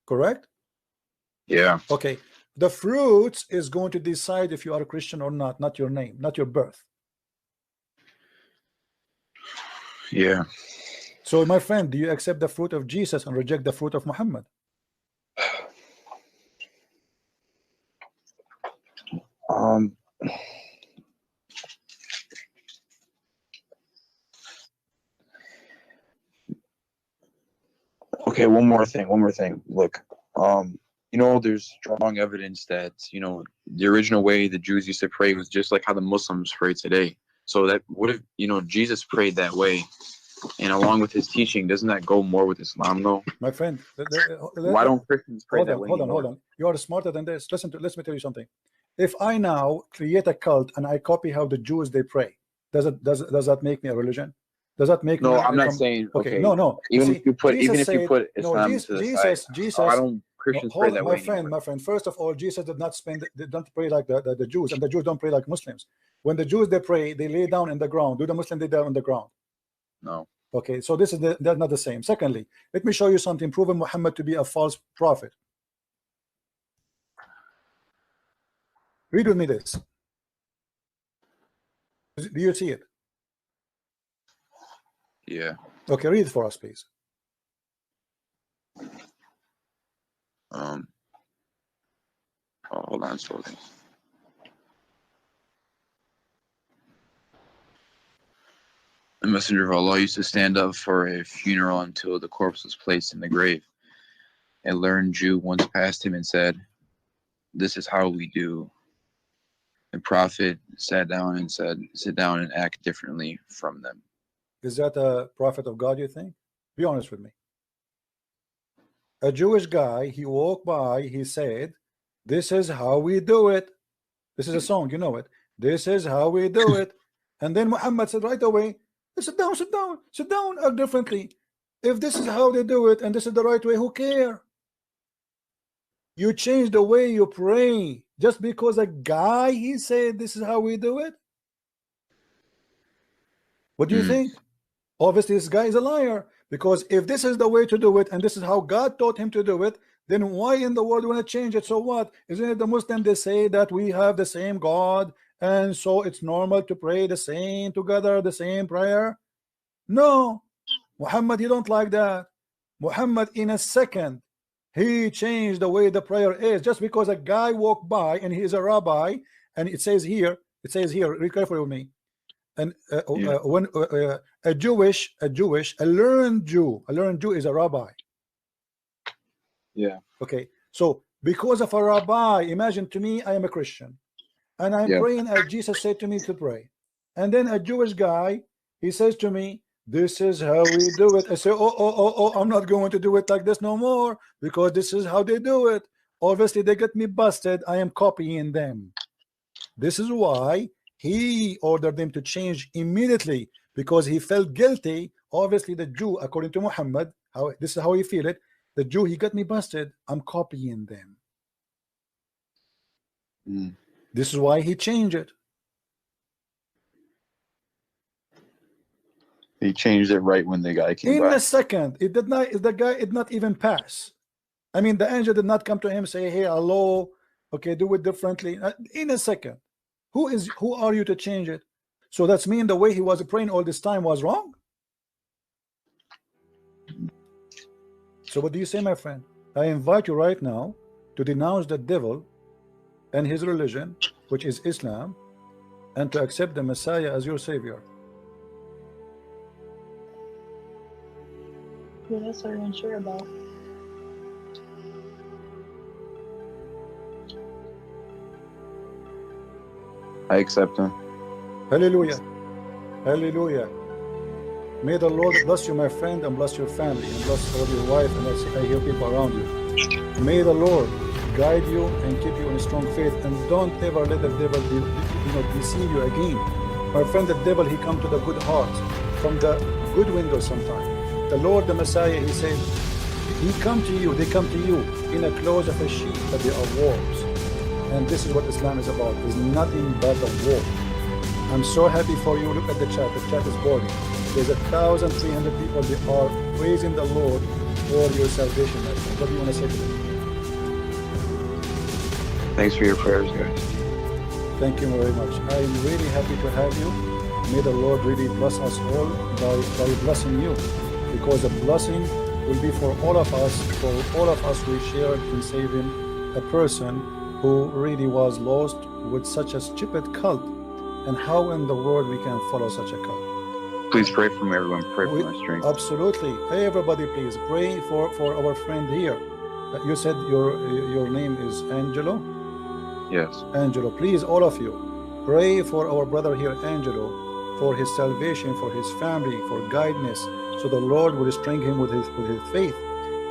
correct? Yeah. Okay. The fruits is going to decide if you are a Christian or not your name, not your birth. Yeah. So my friend, do you accept the fruit of Jesus and reject the fruit of Muhammad? Okay, one more thing. Look, you know, there's strong evidence that, you know, the original way the Jews used to pray was just like how the Muslims pray today. So that what if, you know, Jesus prayed that way, and along with his teaching, doesn't that go more with Islam though? My friend, why don't Christians pray that way? Hold on. You are smarter than this. Let me tell you something. If I now create a cult and I copy how the Jews they pray, does that make me a religion? Does that make me? No, I'm not saying. Okay, no. Even if you put Islam to the side, I don't. Christians pray that way. My friend. First of all, Jesus did not pray like the Jews, and the Jews don't pray like Muslims. When the Jews they pray, they lay down in the ground. Do the Muslims lay down on the ground? No. Okay, so this is that's not the same. Secondly, let me show you something proving Muhammad to be a false prophet. Read with me this. Do you see it? Yeah. Okay, read it for us, please. Oh, hold on, slowly. The messenger of Allah used to stand up for a funeral until the corpse was placed in the grave. A learned Jew once passed him and said, "This is how we do." The prophet sat down and said, "Sit down and act differently from them." Is that a prophet of God, you think? Be honest with me. A Jewish guy, he walked by, he said, "This is how we do it." This is a song, you know it. "This is how we do it." And then Muhammad said right away, "Sit down, sit down, sit down, act differently." If this is how they do it and this is the right way, who care? You change the way you pray just because a guy he said this is how we do it. What do you think? Obviously this guy is a liar, because if this is the way to do it and this is how God taught him to do it, then why in the world do you want to change it? So what? Isn't it the Muslim they say that we have the same God and so it's normal to pray the same together, the same prayer? No, Muhammad, he don't like that. Muhammad in a second he changed the way the prayer is just because a guy walked by and he is a rabbi, and it says here, read carefully with me. And when a learned Jew is a rabbi. Yeah. Okay. So because of a rabbi, imagine to me, I am a Christian, and I'm praying as Jesus said to me to pray, and then a Jewish guy he says to me, "This is how we do it." I say, oh, I'm not going to do it like this no more, because this is how they do it. Obviously they get me busted. I am copying them. This is why he ordered them to change immediately, because he felt guilty. Obviously the Jew, according to Muhammad, this is how he feel it. The Jew, he got me busted. I'm copying them. This is why he changed it. He changed it right when the guy came by. In a second. It did not. The guy did not even pass. I mean, the angel did not come to him say, "Hey, hello, okay, do it differently." In a second. Who are you to change it? So that's mean the way he was praying all this time was wrong. So what do you say, my friend? I invite you right now to denounce the devil and his religion, which is Islam, and to accept the Messiah as your savior. What else are you unsure about? I accept him. Hallelujah. Hallelujah. May the Lord bless you, my friend, and bless your family, and bless all your wife, and I hear people around you. May the Lord guide you and keep you in strong faith, and don't ever let the devil deceive you again. My friend, the devil, he come to the good hearts from the good window sometimes. The Lord, the Messiah, he said, they come to you in a clothes of a sheep, but they are wolves. And this is what Islam is about. It's nothing but a war. I'm so happy for you. Look at the chat. The chat is boarding. There's 1,300 people. They are praising the Lord for your salvation. What do you want to say to them? Thanks for your prayers, guys. Thank you very much. I'm really happy to have you. May the Lord really bless us all by blessing you, because a blessing will be for all of us. For all of us, we shared in saving a person who really was lost with such a stupid cult. And how in the world we can follow such a cult? Please pray for me, everyone. Pray for my strength. Absolutely. Hey, everybody, please pray for our friend here. You said your name is Angelo? Yes. Angelo, please, all of you, pray for our brother here, Angelo, for his salvation, for his family, for guidance, so the Lord will strengthen him with his faith.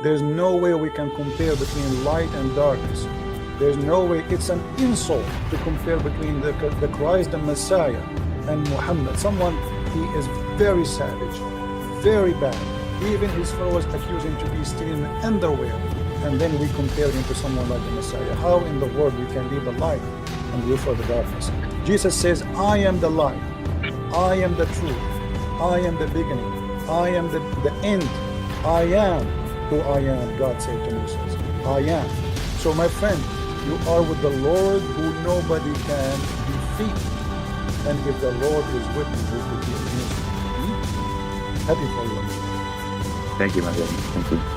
There's no way we can compare between light and darkness. There's no way. It's an insult to compare between the Christ, the Messiah, and Muhammad. Someone, he is very savage, very bad. Even his followers accuse him to be stealing underwear, and then we compare him to someone like the Messiah. How in the world we can leave the light and go for the darkness? Jesus says, I am the light, I am the truth, I am the beginning, I am the end, I am who I am, God said to Moses. I am. So my friend, you are with the Lord who nobody can defeat. And if the Lord is with you, who could be against you? Happy for you. Thank you, my brother. Thank you.